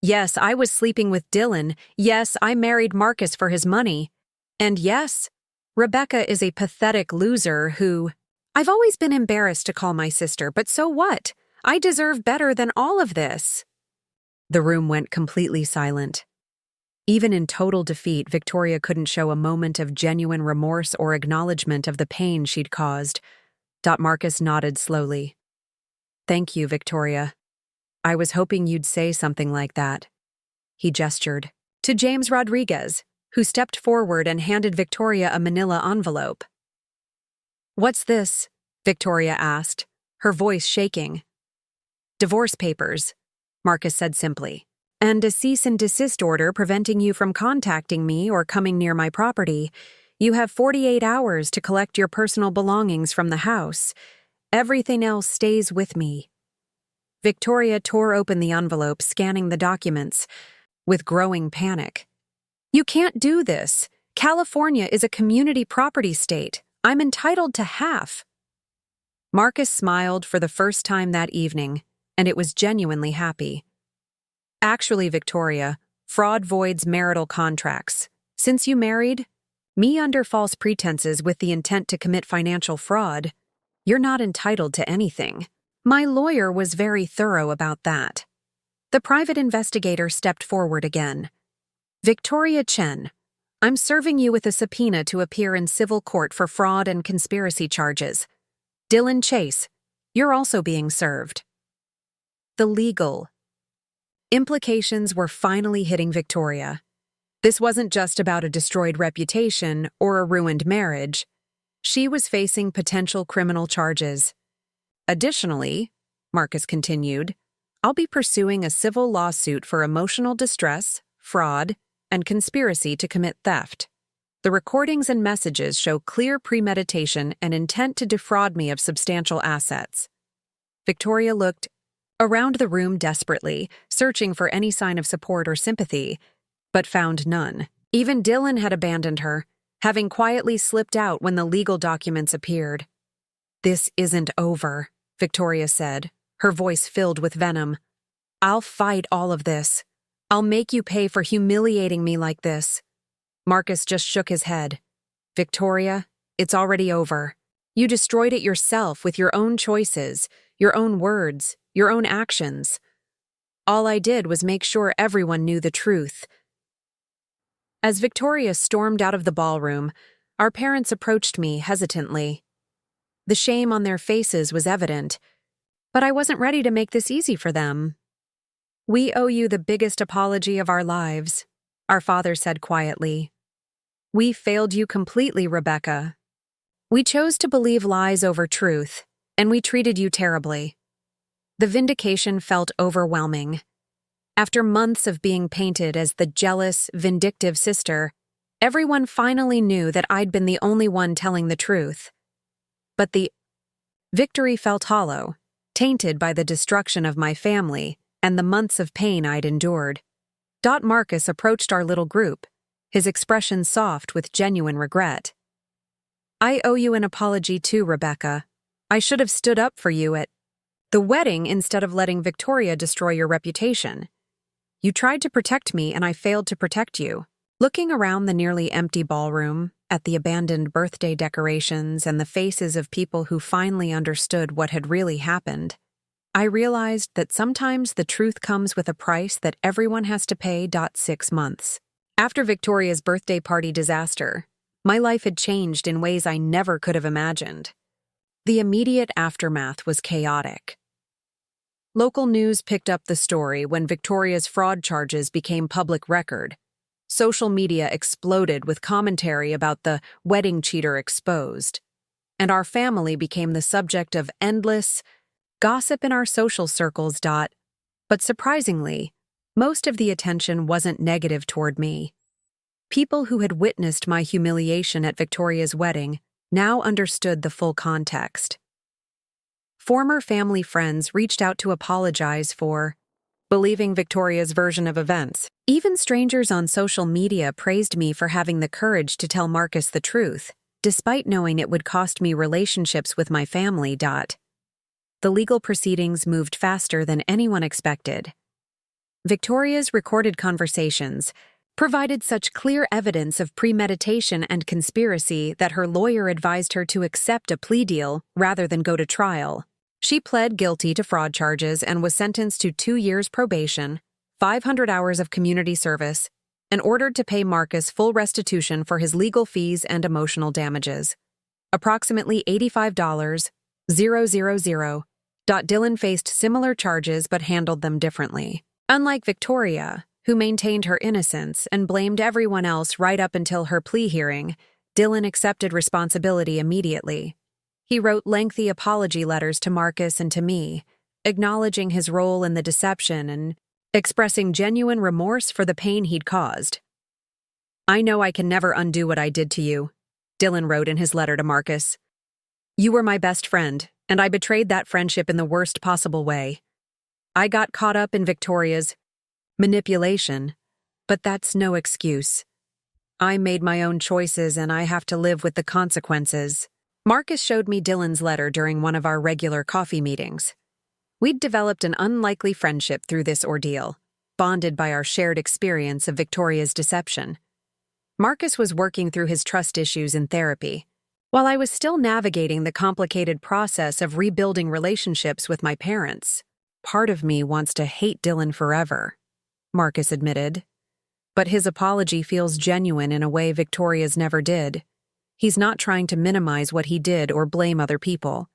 S1: Yes, I was sleeping with Dylan. Yes, I married Marcus for his money. And yes, Rebecca is a pathetic loser who... I've always been embarrassed to call my sister, but so what? I deserve better than all of this. The room went completely silent. Even in total defeat, Victoria couldn't show a moment of genuine remorse or acknowledgement of the pain she'd caused. Marcus nodded slowly. Thank you, Victoria. I was hoping you'd say something like that. He gestured to James Rodriguez, who stepped forward and handed Victoria a manila envelope. What's this? Victoria asked, her voice shaking. Divorce papers, Marcus said simply. And a cease and desist order preventing you from contacting me or coming near my property. You have 48 hours to collect your personal belongings from the house. Everything else stays with me. Victoria tore open the envelope, scanning the documents with growing panic. You can't do this. California is a community property state. I'm entitled to half. Marcus smiled for the first time that evening, and it was genuinely happy. Actually, Victoria, fraud voids marital contracts. Since you married me under false pretenses with the intent to commit financial fraud, you're not entitled to anything. My lawyer was very thorough about that. The private investigator stepped forward again. Victoria Chen, I'm serving you with a subpoena to appear in civil court for fraud and conspiracy charges. Dylan Chase, you're also being served. The legal implications were finally hitting Victoria. This wasn't just about a destroyed reputation or a ruined marriage. She was facing potential criminal charges. Additionally, Marcus continued, I'll be pursuing a civil lawsuit for emotional distress, fraud, and conspiracy to commit theft. The recordings and messages show clear premeditation and intent to defraud me of substantial assets. Victoria looked around the room desperately, searching for any sign of support or sympathy, but found none. Even Dylan had abandoned her, having quietly slipped out when the legal documents appeared. This isn't over, Victoria said, her voice filled with venom. I'll fight all of this. I'll make you pay for humiliating me like this. Marcus just shook his head. Victoria, it's already over. You destroyed it yourself with your own choices, your own words, your own actions. All I did was make sure everyone knew the truth. As Victoria stormed out of the ballroom, our parents approached me hesitantly. The shame on their faces was evident, but I wasn't ready to make this easy for them. "We owe you the biggest apology of our lives," our father said quietly. "We failed you completely, Rebecca. We chose to believe lies over truth, and we treated you terribly." The vindication felt overwhelming. After months of being painted as the jealous, vindictive sister, everyone finally knew that I'd been the only one telling the truth. But the victory felt hollow, tainted by the destruction of my family and the months of pain I'd endured. Marcus approached our little group, his expression soft with genuine regret. "I owe you an apology too, Rebecca. I should have stood up for you at the wedding instead of letting Victoria destroy your reputation. You tried to protect me and I failed to protect you." Looking around the nearly empty ballroom, at the abandoned birthday decorations and the faces of people who finally understood what had really happened, I realized that sometimes the truth comes with a price that everyone has to pay. 6 months. After Victoria's birthday party disaster, my life had changed in ways I never could have imagined. The immediate aftermath was chaotic. Local news picked up the story when Victoria's fraud charges became public record. Social media exploded with commentary about the wedding cheater exposed, and our family became the subject of endless gossip in our social circles. But surprisingly, most of the attention wasn't negative toward me. People who had witnessed my humiliation at Victoria's wedding now understood the full context. Former family friends reached out to apologize for believing Victoria's version of events. Even strangers on social media praised me for having the courage to tell Marcus the truth, despite knowing it would cost me relationships with my family. The legal proceedings moved faster than anyone expected. Victoria's recorded conversations provided such clear evidence of premeditation and conspiracy that her lawyer advised her to accept a plea deal rather than go to trial. She pled guilty to fraud charges and was sentenced to 2 years probation, 500 hours of community service, and ordered to pay Marcus full restitution for his legal fees and emotional damages. Approximately $85,000. Dylan faced similar charges but handled them differently. Unlike Victoria, who maintained her innocence and blamed everyone else right up until her plea hearing, Dylan accepted responsibility immediately. He wrote lengthy apology letters to Marcus and to me, acknowledging his role in the deception and expressing genuine remorse for the pain he'd caused. "I know I can never undo what I did to you," Dylan wrote in his letter to Marcus. "You were my best friend, and I betrayed that friendship in the worst possible way. I got caught up in Victoria's manipulation, but that's no excuse. I made my own choices and I have to live with the consequences." Marcus showed me Dylan's letter during one of our regular coffee meetings. We'd developed an unlikely friendship through this ordeal, bonded by our shared experience of Victoria's deception. Marcus was working through his trust issues in therapy, while I was still navigating the complicated process of rebuilding relationships with my parents. "Part of me wants to hate Dylan forever," Marcus admitted. "But his apology feels genuine in a way Victoria's never did. He's not trying to minimize what he did or blame other people.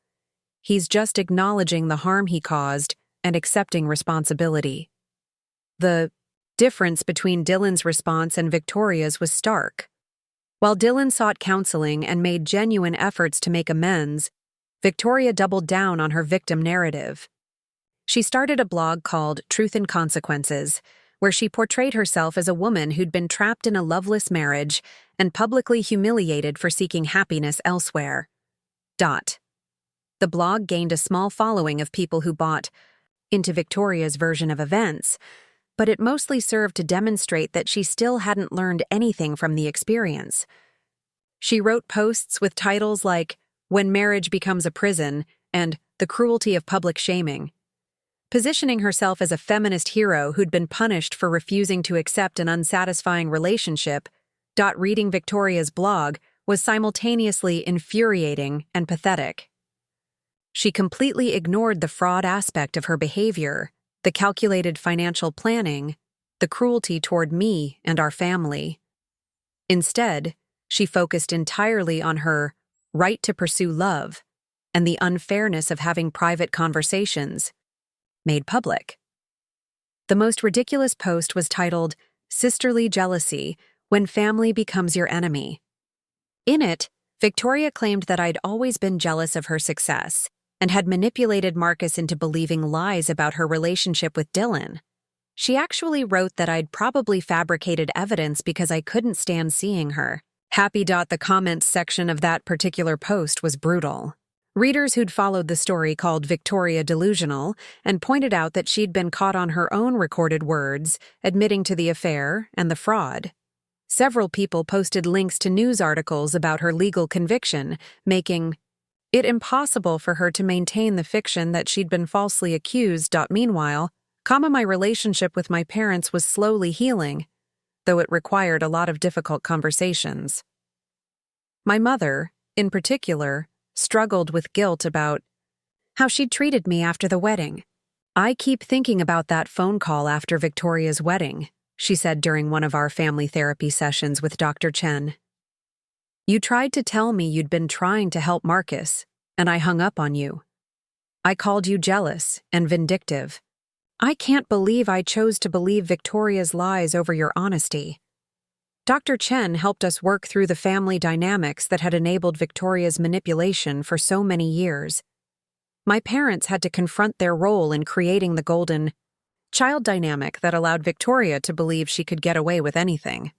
S1: He's just acknowledging the harm he caused and accepting responsibility." The difference between Dylan's response and Victoria's was stark. While Dylan sought counseling and made genuine efforts to make amends, Victoria doubled down on her victim narrative. She started a blog called Truth and Consequences, where she portrayed herself as a woman who'd been trapped in a loveless marriage and publicly humiliated for seeking happiness elsewhere. The blog gained a small following of people who bought into Victoria's version of events, but it mostly served to demonstrate that she still hadn't learned anything from the experience. She wrote posts with titles like "When Marriage Becomes a Prison" and "The Cruelty of Public Shaming," positioning herself as a feminist hero who'd been punished for refusing to accept an unsatisfying relationship. Reading Victoria's blog was simultaneously infuriating and pathetic. She completely ignored the fraud aspect of her behavior, the calculated financial planning, the cruelty toward me and our family. Instead, she focused entirely on her right to pursue love and the unfairness of having private conversations made public. The most ridiculous post was titled, "Sisterly Jealousy, When Family Becomes Your Enemy." In it, Victoria claimed that I'd always been jealous of her success and had manipulated Marcus into believing lies about her relationship with Dylan. She actually wrote that I'd probably fabricated evidence because I couldn't stand seeing her. The comments section of that particular post was brutal. Readers who'd followed the story called Victoria delusional and pointed out that she'd been caught on her own recorded words, admitting to the affair and the fraud. Several people posted links to news articles about her legal conviction, making it impossible for her to maintain the fiction that she'd been falsely accused. Meanwhile, my relationship with my parents was slowly healing, though it required a lot of difficult conversations. My mother, in particular, struggled with guilt about how she'd treated me after the wedding. "I keep thinking about that phone call after Victoria's wedding," she said during one of our family therapy sessions with Dr. Chen. "You tried to tell me you'd been trying to help Marcus, and I hung up on you. I called you jealous and vindictive. I can't believe I chose to believe Victoria's lies over your honesty." Dr. Chen helped us work through the family dynamics that had enabled Victoria's manipulation for so many years. My parents had to confront their role in creating the golden child dynamic that allowed Victoria to believe she could get away with anything.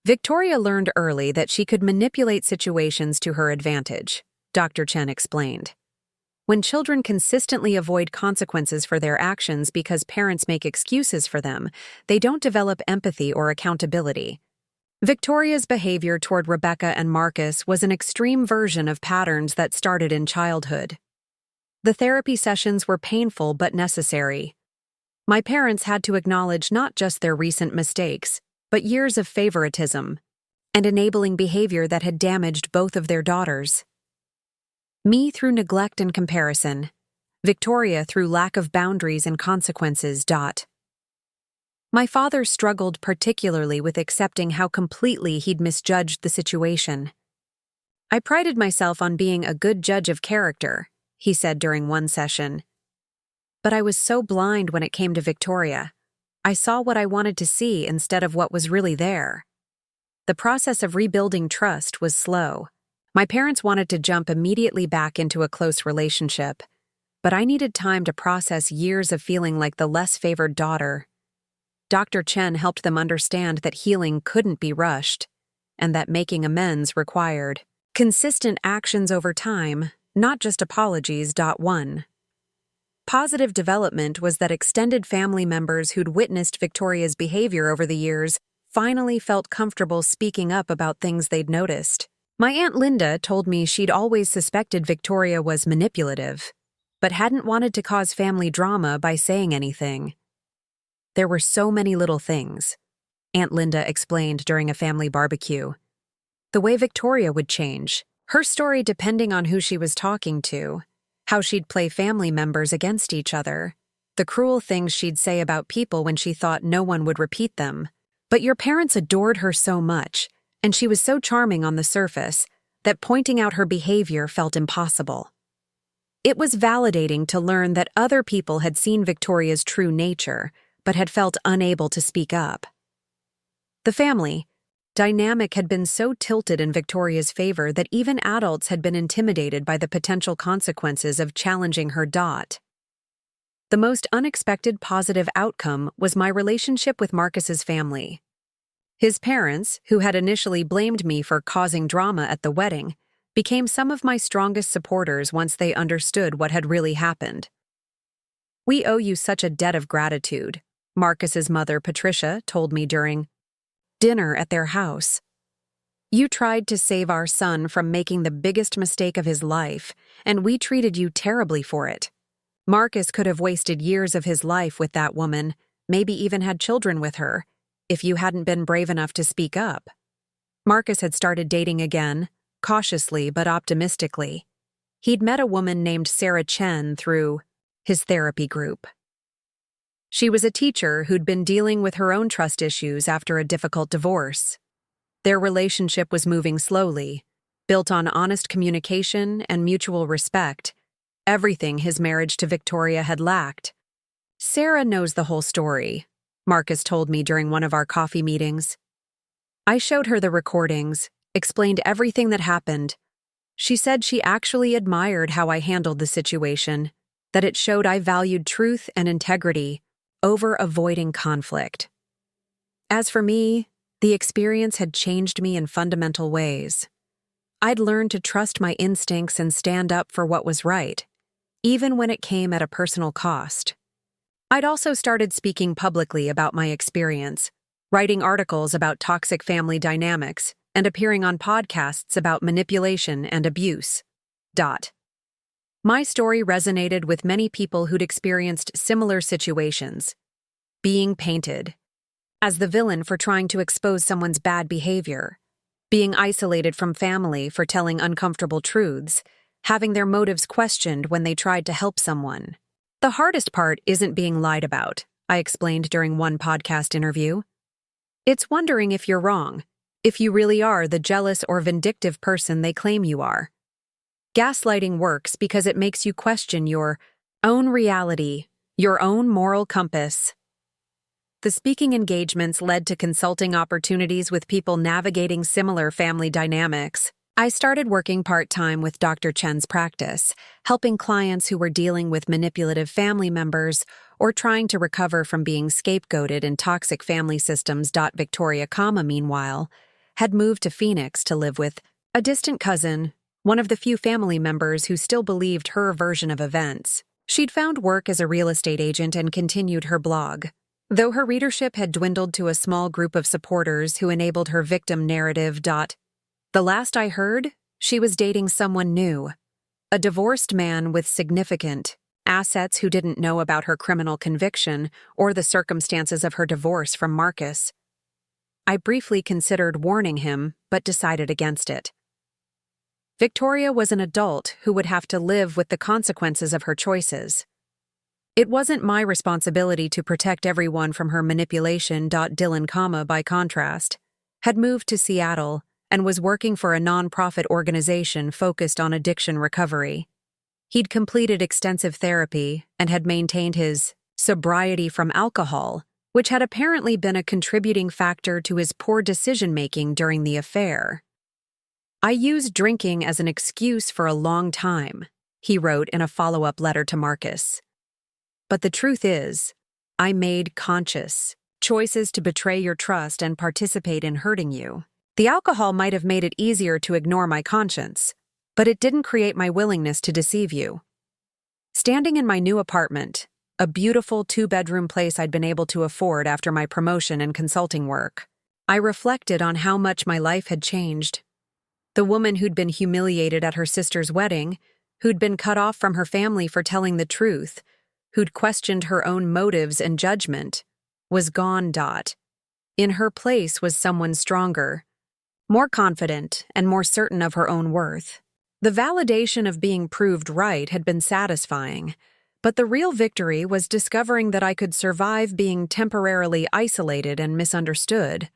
S1: Victoria learned early that she could manipulate situations to her advantage, Dr. Chen explained. When children consistently avoid consequences for their actions because parents make excuses for them, they don't develop empathy or accountability. Victoria's behavior toward Rebecca and Marcus was an extreme version of patterns that started in childhood. The therapy sessions were painful but necessary. My parents had to acknowledge not just their recent mistakes, but years of favoritism and enabling behavior that had damaged both of their daughters. Me through neglect and comparison, Victoria through lack of boundaries and consequences. My father struggled particularly with accepting how completely he'd misjudged the situation. "I prided myself on being a good judge of character," he said during one session. "But I was so blind when it came to Victoria. I saw what I wanted to see instead of what was really there." The process of rebuilding trust was slow. My parents wanted to jump immediately back into a close relationship, but I needed time to process years of feeling like the less favored daughter. Dr. Chen helped them understand that healing couldn't be rushed, and that making amends required consistent actions over time, not just apologies. 1. Positive development was that extended family members who'd witnessed Victoria's behavior over the years finally felt comfortable speaking up about things they'd noticed. My Aunt Linda told me she'd always suspected Victoria was manipulative, but hadn't wanted to cause family drama by saying anything. "There were so many little things," Aunt Linda explained during a family barbecue. The way Victoria would change, her story depending on who she was talking to, how she'd play family members against each other, the cruel things she'd say about people when she thought no one would repeat them. But your parents adored her so much, and she was so charming on the surface, that pointing out her behavior felt impossible. It was validating to learn that other people had seen Victoria's true nature, but had felt unable to speak up. The family dynamic had been so tilted in Victoria's favor that even adults had been intimidated by the potential consequences of challenging her. The most unexpected positive outcome was my relationship with Marcus's family. His parents, who had initially blamed me for causing drama at the wedding, became some of my strongest supporters once they understood what had really happened. "We owe you such a debt of gratitude," Marcus's mother, Patricia, told me during dinner at their house. "You tried to save our son from making the biggest mistake of his life, and we treated you terribly for it. Marcus could have wasted years of his life with that woman, maybe even had children with her, if you hadn't been brave enough to speak up." Marcus had started dating again, cautiously but optimistically. He'd met a woman named Sarah Chen through his therapy group. She was a teacher who'd been dealing with her own trust issues after a difficult divorce. Their relationship was moving slowly, built on honest communication and mutual respect, everything his marriage to Victoria had lacked. "Sarah knows the whole story," Marcus told me during one of our coffee meetings. I showed her the recordings, explained everything that happened. She said she actually admired how I handled the situation, that it showed I valued truth and integrity over avoiding conflict. As for me, the experience had changed me in fundamental ways. I'd learned to trust my instincts and stand up for what was right, even when it came at a personal cost. I'd also started speaking publicly about my experience, writing articles about toxic family dynamics, and appearing on podcasts about manipulation and abuse. My story resonated with many people who'd experienced similar situations. Being painted as the villain for trying to expose someone's bad behavior, being isolated from family for telling uncomfortable truths, having their motives questioned when they tried to help someone. The hardest part isn't being lied about, I explained during one podcast interview. It's wondering if you're wrong, if you really are the jealous or vindictive person they claim you are. Gaslighting works because it makes you question your own reality, your own moral compass. The speaking engagements led to consulting opportunities with people navigating similar family dynamics. I started working part-time with Dr. Chen's practice, helping clients who were dealing with manipulative family members or trying to recover from being scapegoated in toxic family systems. Victoria, meanwhile, had moved to Phoenix to live with a distant cousin, one of the few family members who still believed her version of events. She'd found work as a real estate agent and continued her blog. Though her readership had dwindled to a small group of supporters who enabled her victim narrative. The last I heard, she was dating someone new, a divorced man with significant assets who didn't know about her criminal conviction or the circumstances of her divorce from Marcus. I briefly considered warning him, but decided against it. Victoria was an adult who would have to live with the consequences of her choices. It wasn't my responsibility to protect everyone from her manipulation. Dylan, by contrast, had moved to Seattle and was working for a nonprofit organization focused on addiction recovery. He'd completed extensive therapy and had maintained his sobriety from alcohol, which had apparently been a contributing factor to his poor decision-making during the affair. "I used drinking as an excuse for a long time," he wrote in a follow-up letter to Marcus. "But the truth is, I made conscious choices to betray your trust and participate in hurting you. The alcohol might have made it easier to ignore my conscience, but it didn't create my willingness to deceive you." Standing in my new apartment, a beautiful 2-bedroom place I'd been able to afford after my promotion and consulting work, I reflected on how much my life had changed. The woman who'd been humiliated at her sister's wedding, who'd been cut off from her family for telling the truth, who'd questioned her own motives and judgment, was gone. In her place was someone stronger, more confident, and more certain of her own worth. The validation of being proved right had been satisfying, but the real victory was discovering that I could survive being temporarily isolated and misunderstood.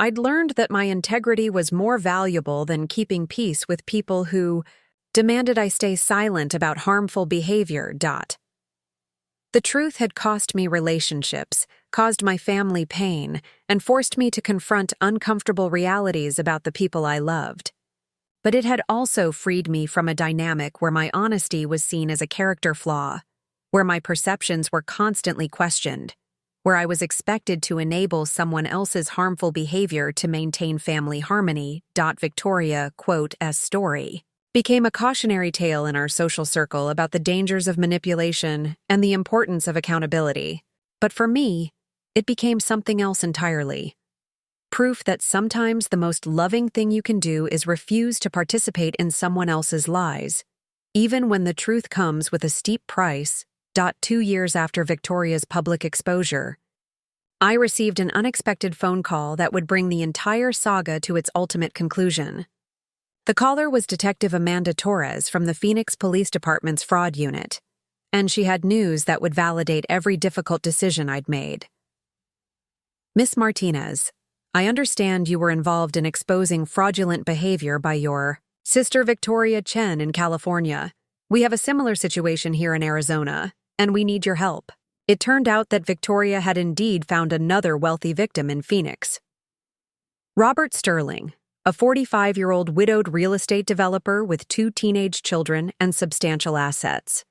S1: I'd learned that my integrity was more valuable than keeping peace with people who demanded I stay silent about harmful behavior. The truth had cost me relationships, caused my family pain, and forced me to confront uncomfortable realities about the people I loved. But it had also freed me from a dynamic where my honesty was seen as a character flaw, where my perceptions were constantly questioned, where I was expected to enable someone else's harmful behavior to maintain family harmony. Victoria, quote, story became a cautionary tale in our social circle about the dangers of manipulation and the importance of accountability. But for me, it became something else entirely. Proof that sometimes the most loving thing you can do is refuse to participate in someone else's lies, even when the truth comes with a steep price. 2 years after Victoria's public exposure, I received an unexpected phone call that would bring the entire saga to its ultimate conclusion. The caller was Detective Amanda Torres from the Phoenix Police Department's fraud unit. and she had news that would validate every difficult decision I'd made. Miss Martinez, I understand you were involved in exposing fraudulent behavior by your sister Victoria Chen in California. We have a similar situation here in Arizona, and we need your help. It turned out that Victoria had indeed found another wealthy victim in Phoenix. Robert Sterling, a 45-year-old widowed real estate developer with 2 teenage children and substantial assets.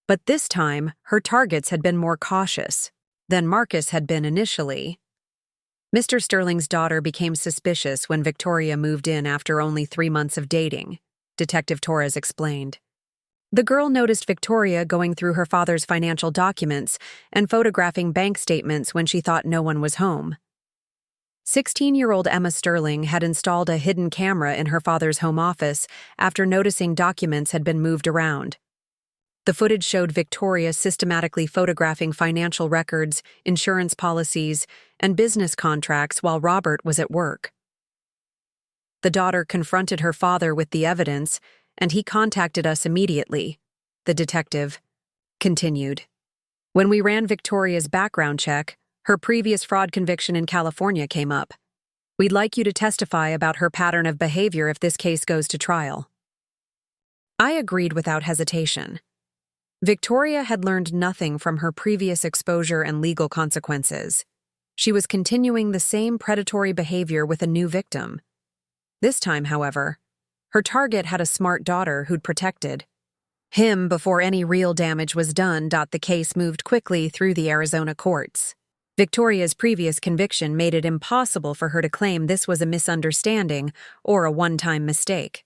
S1: But this time, her targets had been more cautious than Marcus had been initially. Mr. Sterling's daughter became suspicious when Victoria moved in after only 3 months of dating, Detective Torres explained. The girl noticed Victoria going through her father's financial documents and photographing bank statements when she thought no one was home. 16-year-old Emma Sterling had installed a hidden camera in her father's home office after noticing documents had been moved around. The footage showed Victoria systematically photographing financial records, insurance policies, and business contracts while Robert was at work. The daughter confronted her father with the evidence, and he contacted us immediately, the detective continued. When we ran Victoria's background check, her previous fraud conviction in California came up. We'd like you to testify about her pattern of behavior if this case goes to trial. I agreed without hesitation. Victoria had learned nothing from her previous exposure and legal consequences. She was continuing the same predatory behavior with a new victim. This time, however, her target had a smart daughter who'd protected him before any real damage was done. The case moved quickly through the Arizona courts. Victoria's previous conviction made it impossible for her to claim this was a misunderstanding or a one-time mistake.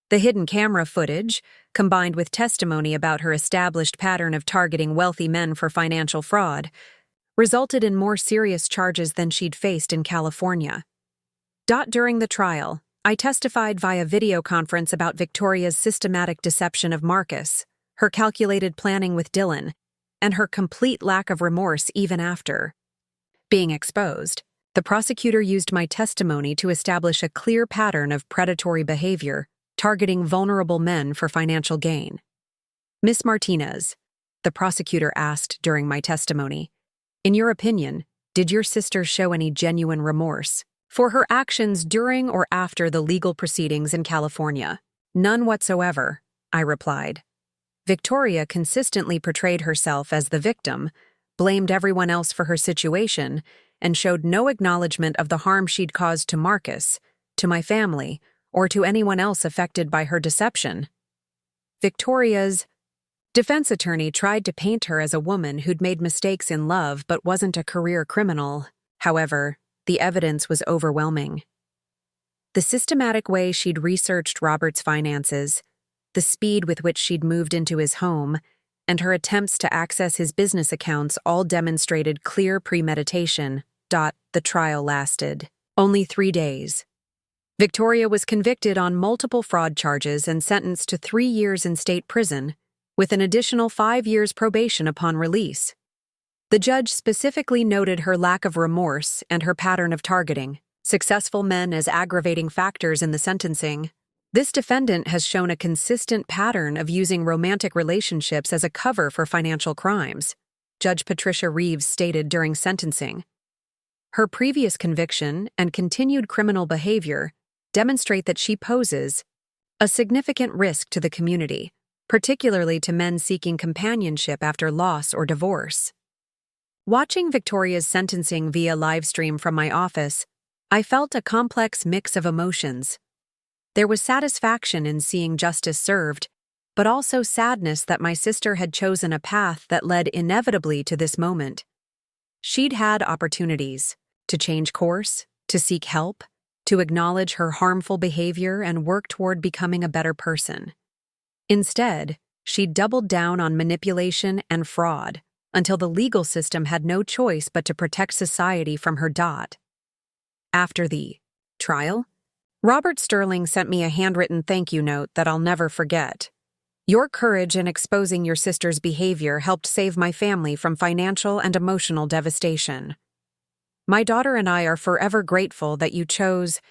S1: The hidden camera footage, combined with testimony about her established pattern of targeting wealthy men for financial fraud, resulted in more serious charges than she'd faced in California. During the trial, I testified via video conference about Victoria's systematic deception of Marcus, her calculated planning with Dylan, and her complete lack of remorse even after being exposed. The prosecutor used my testimony to establish a clear pattern of predatory behavior, targeting vulnerable men for financial gain. Miss Martinez, the prosecutor asked during my testimony, in your opinion, did your sister show any genuine remorse for her actions during or after the legal proceedings in California? None whatsoever, I replied. Victoria consistently portrayed herself as the victim, blamed everyone else for her situation, and showed no acknowledgement of the harm she'd caused to Marcus, to my family, or to anyone else affected by her deception. Victoria's defense attorney tried to paint her as a woman who'd made mistakes in love but wasn't a career criminal. However, the evidence was overwhelming. The systematic way she'd researched Robert's finances, the speed with which she'd moved into his home, and her attempts to access his business accounts all demonstrated clear premeditation. The trial lasted only 3 days. Victoria was convicted on multiple fraud charges and sentenced to 3 years in state prison, with an additional 5 years probation upon release. The judge specifically noted her lack of remorse and her pattern of targeting successful men as aggravating factors in the sentencing. This defendant has shown a consistent pattern of using romantic relationships as a cover for financial crimes, Judge Patricia Reeves stated during sentencing. Her previous conviction and continued criminal behavior demonstrate that she poses a significant risk to the community, particularly to men seeking companionship after loss or divorce. Watching Victoria's sentencing via livestream from my office, I felt a complex mix of emotions. There was satisfaction in seeing justice served, but also sadness that my sister had chosen a path that led inevitably to this moment. She'd had opportunities to change course, to seek help, to acknowledge her harmful behavior and work toward becoming a better person. Instead, she doubled down on manipulation and fraud until the legal system had no choice but to protect society from her. After the trial, Robert Sterling sent me a handwritten thank you note that I'll never forget. Your courage in exposing your sister's behavior helped save my family from financial and emotional devastation. My daughter and I are forever grateful that you chose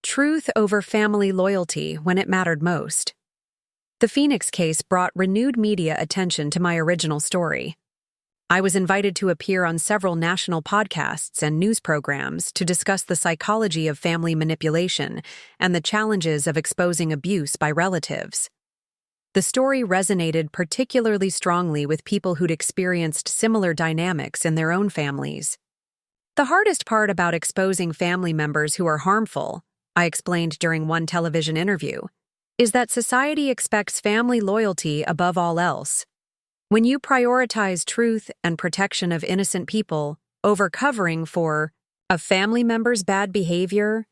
S1: truth over family loyalty when it mattered most. The Phoenix case brought renewed media attention to my original story. I was invited to appear on several national podcasts and news programs to discuss the psychology of family manipulation and the challenges of exposing abuse by relatives. The story resonated particularly strongly with people who'd experienced similar dynamics in their own families. The hardest part about exposing family members who are harmful, I explained during one television interview, is that society expects family loyalty above all else. When you prioritize truth and protection of innocent people over covering for a family member's bad behavior,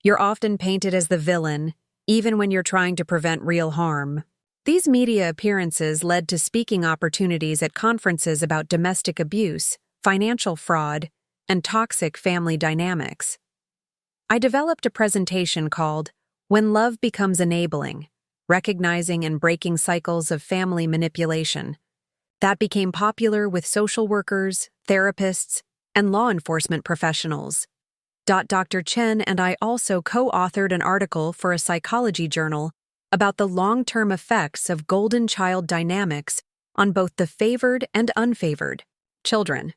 S1: you're often painted as the villain, even when you're trying to prevent real harm. These media appearances led to speaking opportunities at conferences about domestic abuse, financial fraud, and toxic family dynamics. I developed a presentation called When Love Becomes Enabling, Recognizing and Breaking Cycles of Family Manipulation. That became popular with social workers, therapists, and law enforcement professionals. Dr. Chen and I also co-authored an article for a psychology journal about the long-term effects of golden child dynamics on both the favored and unfavored children.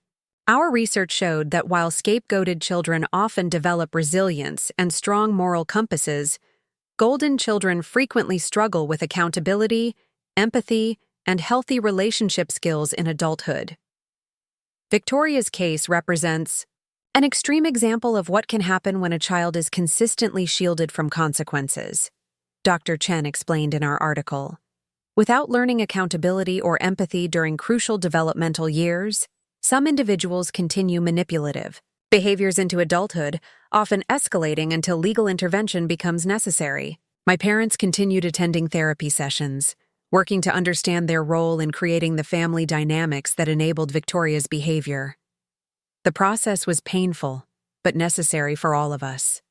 S1: Our research showed that while scapegoated children often develop resilience and strong moral compasses, golden children frequently struggle with accountability, empathy, and healthy relationship skills in adulthood. Victoria's case represents an extreme example of what can happen when a child is consistently shielded from consequences, Dr. Chen explained in our article. Without learning accountability or empathy during crucial developmental years, some individuals continue manipulative behaviors into adulthood, often escalating until legal intervention becomes necessary. My parents continued attending therapy sessions, working to understand their role in creating the family dynamics that enabled Victoria's behavior. The process was painful, but necessary for all of us.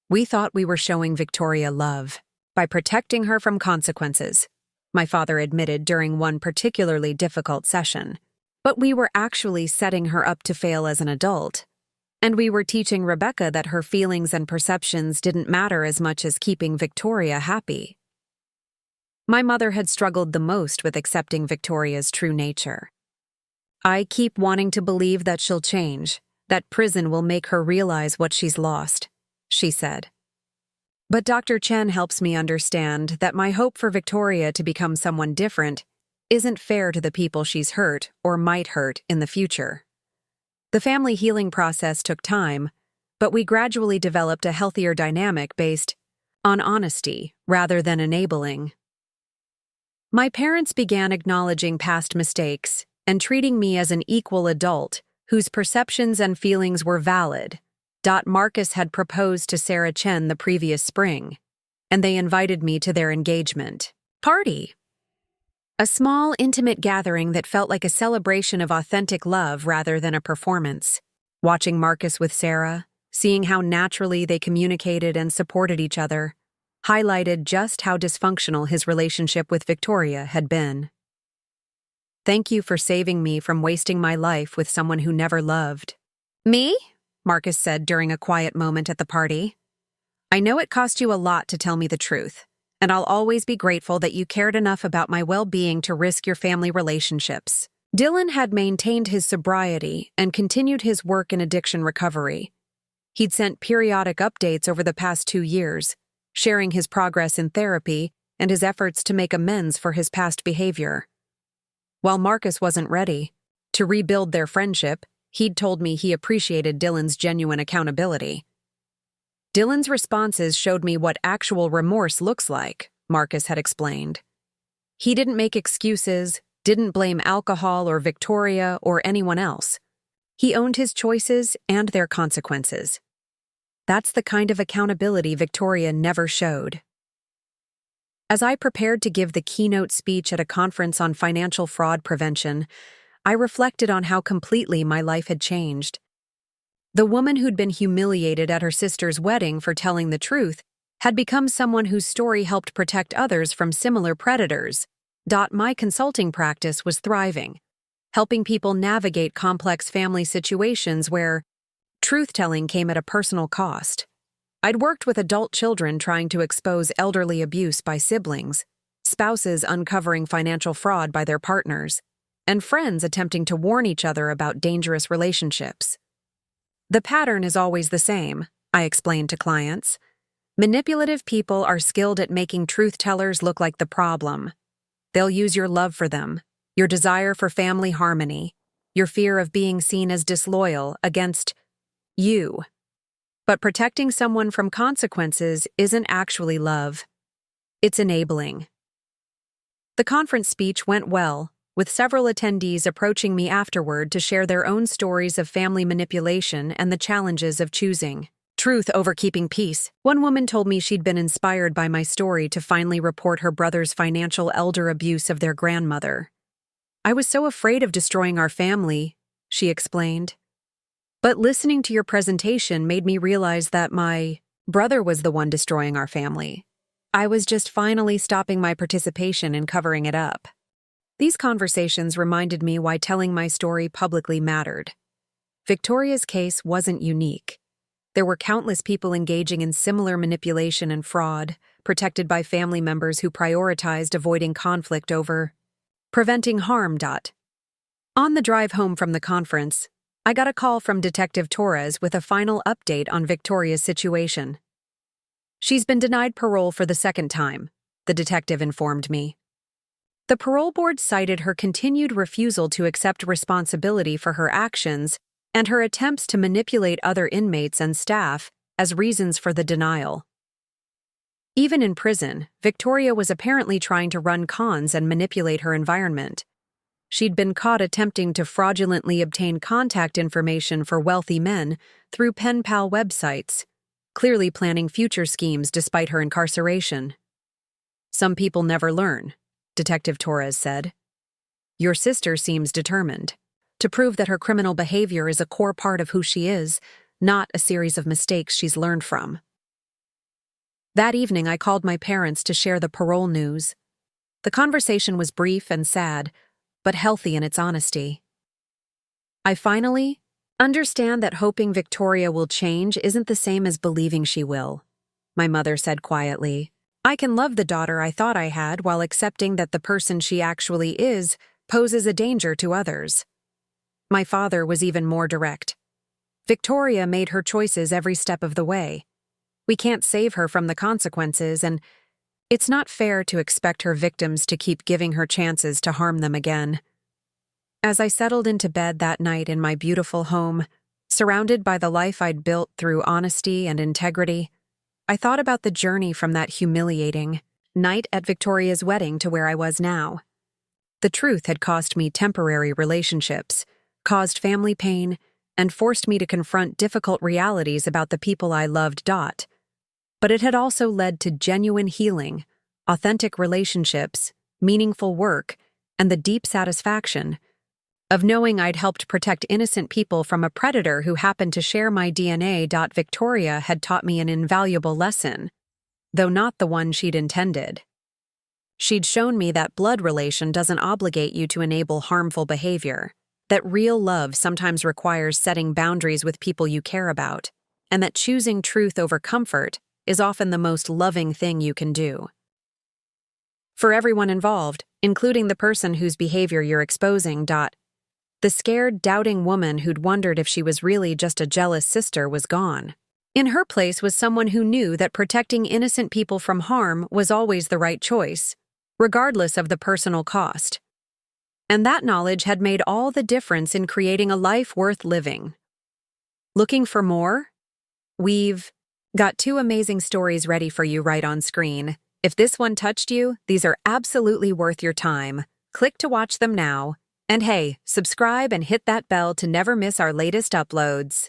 S1: We thought we were showing Victoria love by protecting her from consequences, my father admitted during one particularly difficult session. But we were actually setting her up to fail as an adult. And we were teaching Rebecca that her feelings and perceptions didn't matter as much as keeping Victoria happy. My mother had struggled the most with accepting Victoria's true nature. I keep wanting to believe that she'll change, that prison will make her realize what she's lost, she said. But Dr. Chen helps me understand that my hope for Victoria to become someone different isn't fair to the people she's hurt or might hurt in the future. The family healing process took time, but we gradually developed a healthier dynamic based on honesty rather than enabling. My parents began acknowledging past mistakes and treating me as an equal adult whose perceptions and feelings were valid. Marcus had proposed to Sarah Chen the previous spring, and they invited me to their engagement party. A small, intimate gathering that felt like a celebration of authentic love rather than a performance. Watching Marcus with Sarah, seeing how naturally they communicated and supported each other, highlighted just how dysfunctional his relationship with Victoria had been. Thank you for saving me from wasting my life with someone who never loved me, Marcus said during a quiet moment at the party. I know it cost you a lot to tell me the truth, and I'll always be grateful that you cared enough about my well-being to risk your family relationships. Dylan had maintained his sobriety and continued his work in addiction recovery. He'd sent periodic updates over the past 2 years, sharing his progress in therapy and his efforts to make amends for his past behavior. While Marcus wasn't ready to rebuild their friendship, he'd told me he appreciated Dylan's genuine accountability. Dylan's responses showed me what actual remorse looks like, Marcus had explained. He didn't make excuses, didn't blame alcohol or Victoria or anyone else. He owned his choices and their consequences. That's the kind of accountability Victoria never showed. As I prepared to give the keynote speech at a conference on financial fraud prevention, I reflected on how completely my life had changed. The woman who'd been humiliated at her sister's wedding for telling the truth had become someone whose story helped protect others from similar predators. My consulting practice was thriving, helping people navigate complex family situations where truth-telling came at a personal cost. I'd worked with adult children trying to expose elderly abuse by siblings, spouses uncovering financial fraud by their partners, and friends attempting to warn each other about dangerous relationships. The pattern is always the same, I explain to clients. Manipulative people are skilled at making truth-tellers look like the problem. They'll use your love for them, your desire for family harmony, your fear of being seen as disloyal against you. But protecting someone from consequences isn't actually love. It's enabling. The conference speech went well, with several attendees approaching me afterward to share their own stories of family manipulation and the challenges of choosing truth over keeping peace. One woman told me she'd been inspired by my story to finally report her brother's financial elder abuse of their grandmother. "I was so afraid of destroying our family," she explained. "But listening to your presentation made me realize that my brother was the one destroying our family. I was just finally stopping my participation in covering it up." These conversations reminded me why telling my story publicly mattered. Victoria's case wasn't unique. There were countless people engaging in similar manipulation and fraud, protected by family members who prioritized avoiding conflict over preventing harm. On the drive home from the conference, I got a call from Detective Torres with a final update on Victoria's situation. "She's been denied parole for the second time," the detective informed me. The parole board cited her continued refusal to accept responsibility for her actions and her attempts to manipulate other inmates and staff as reasons for the denial. Even in prison, Victoria was apparently trying to run cons and manipulate her environment. She'd been caught attempting to fraudulently obtain contact information for wealthy men through pen pal websites, clearly planning future schemes despite her incarceration. "Some people never learn," Detective Torres said. "Your sister seems determined to prove that her criminal behavior is a core part of who she is, not a series of mistakes she's learned from." That evening, I called my parents to share the parole news. The conversation was brief and sad, but healthy in its honesty. "I finally understand that hoping Victoria will change isn't the same as believing she will," my mother said quietly. "I can love the daughter I thought I had while accepting that the person she actually is poses a danger to others." My father was even more direct. "Victoria made her choices every step of the way. We can't save her from the consequences, and it's not fair to expect her victims to keep giving her chances to harm them again." As I settled into bed that night in my beautiful home, surrounded by the life I'd built through honesty and integrity, I thought about the journey from that humiliating night at Victoria's wedding to where I was now. The truth had cost me temporary relationships, caused family pain, and forced me to confront difficult realities about the people I loved. But it had also led to genuine healing, authentic relationships, meaningful work, and the deep satisfaction of knowing I'd helped protect innocent people from a predator who happened to share my DNA. Victoria had taught me an invaluable lesson, though not the one she'd intended. She'd shown me that blood relation doesn't obligate you to enable harmful behavior, that real love sometimes requires setting boundaries with people you care about, and that choosing truth over comfort is often the most loving thing you can do. For everyone involved, including the person whose behavior you're exposing. The scared, doubting woman who'd wondered if she was really just a jealous sister was gone. In her place was someone who knew that protecting innocent people from harm was always the right choice, regardless of the personal cost. And that knowledge had made all the difference in creating a life worth living. Looking for more? We've got 2 amazing stories ready for you right on screen. If this one touched you, these are absolutely worth your time. Click to watch them now. And hey, subscribe and hit that bell to never miss our latest uploads.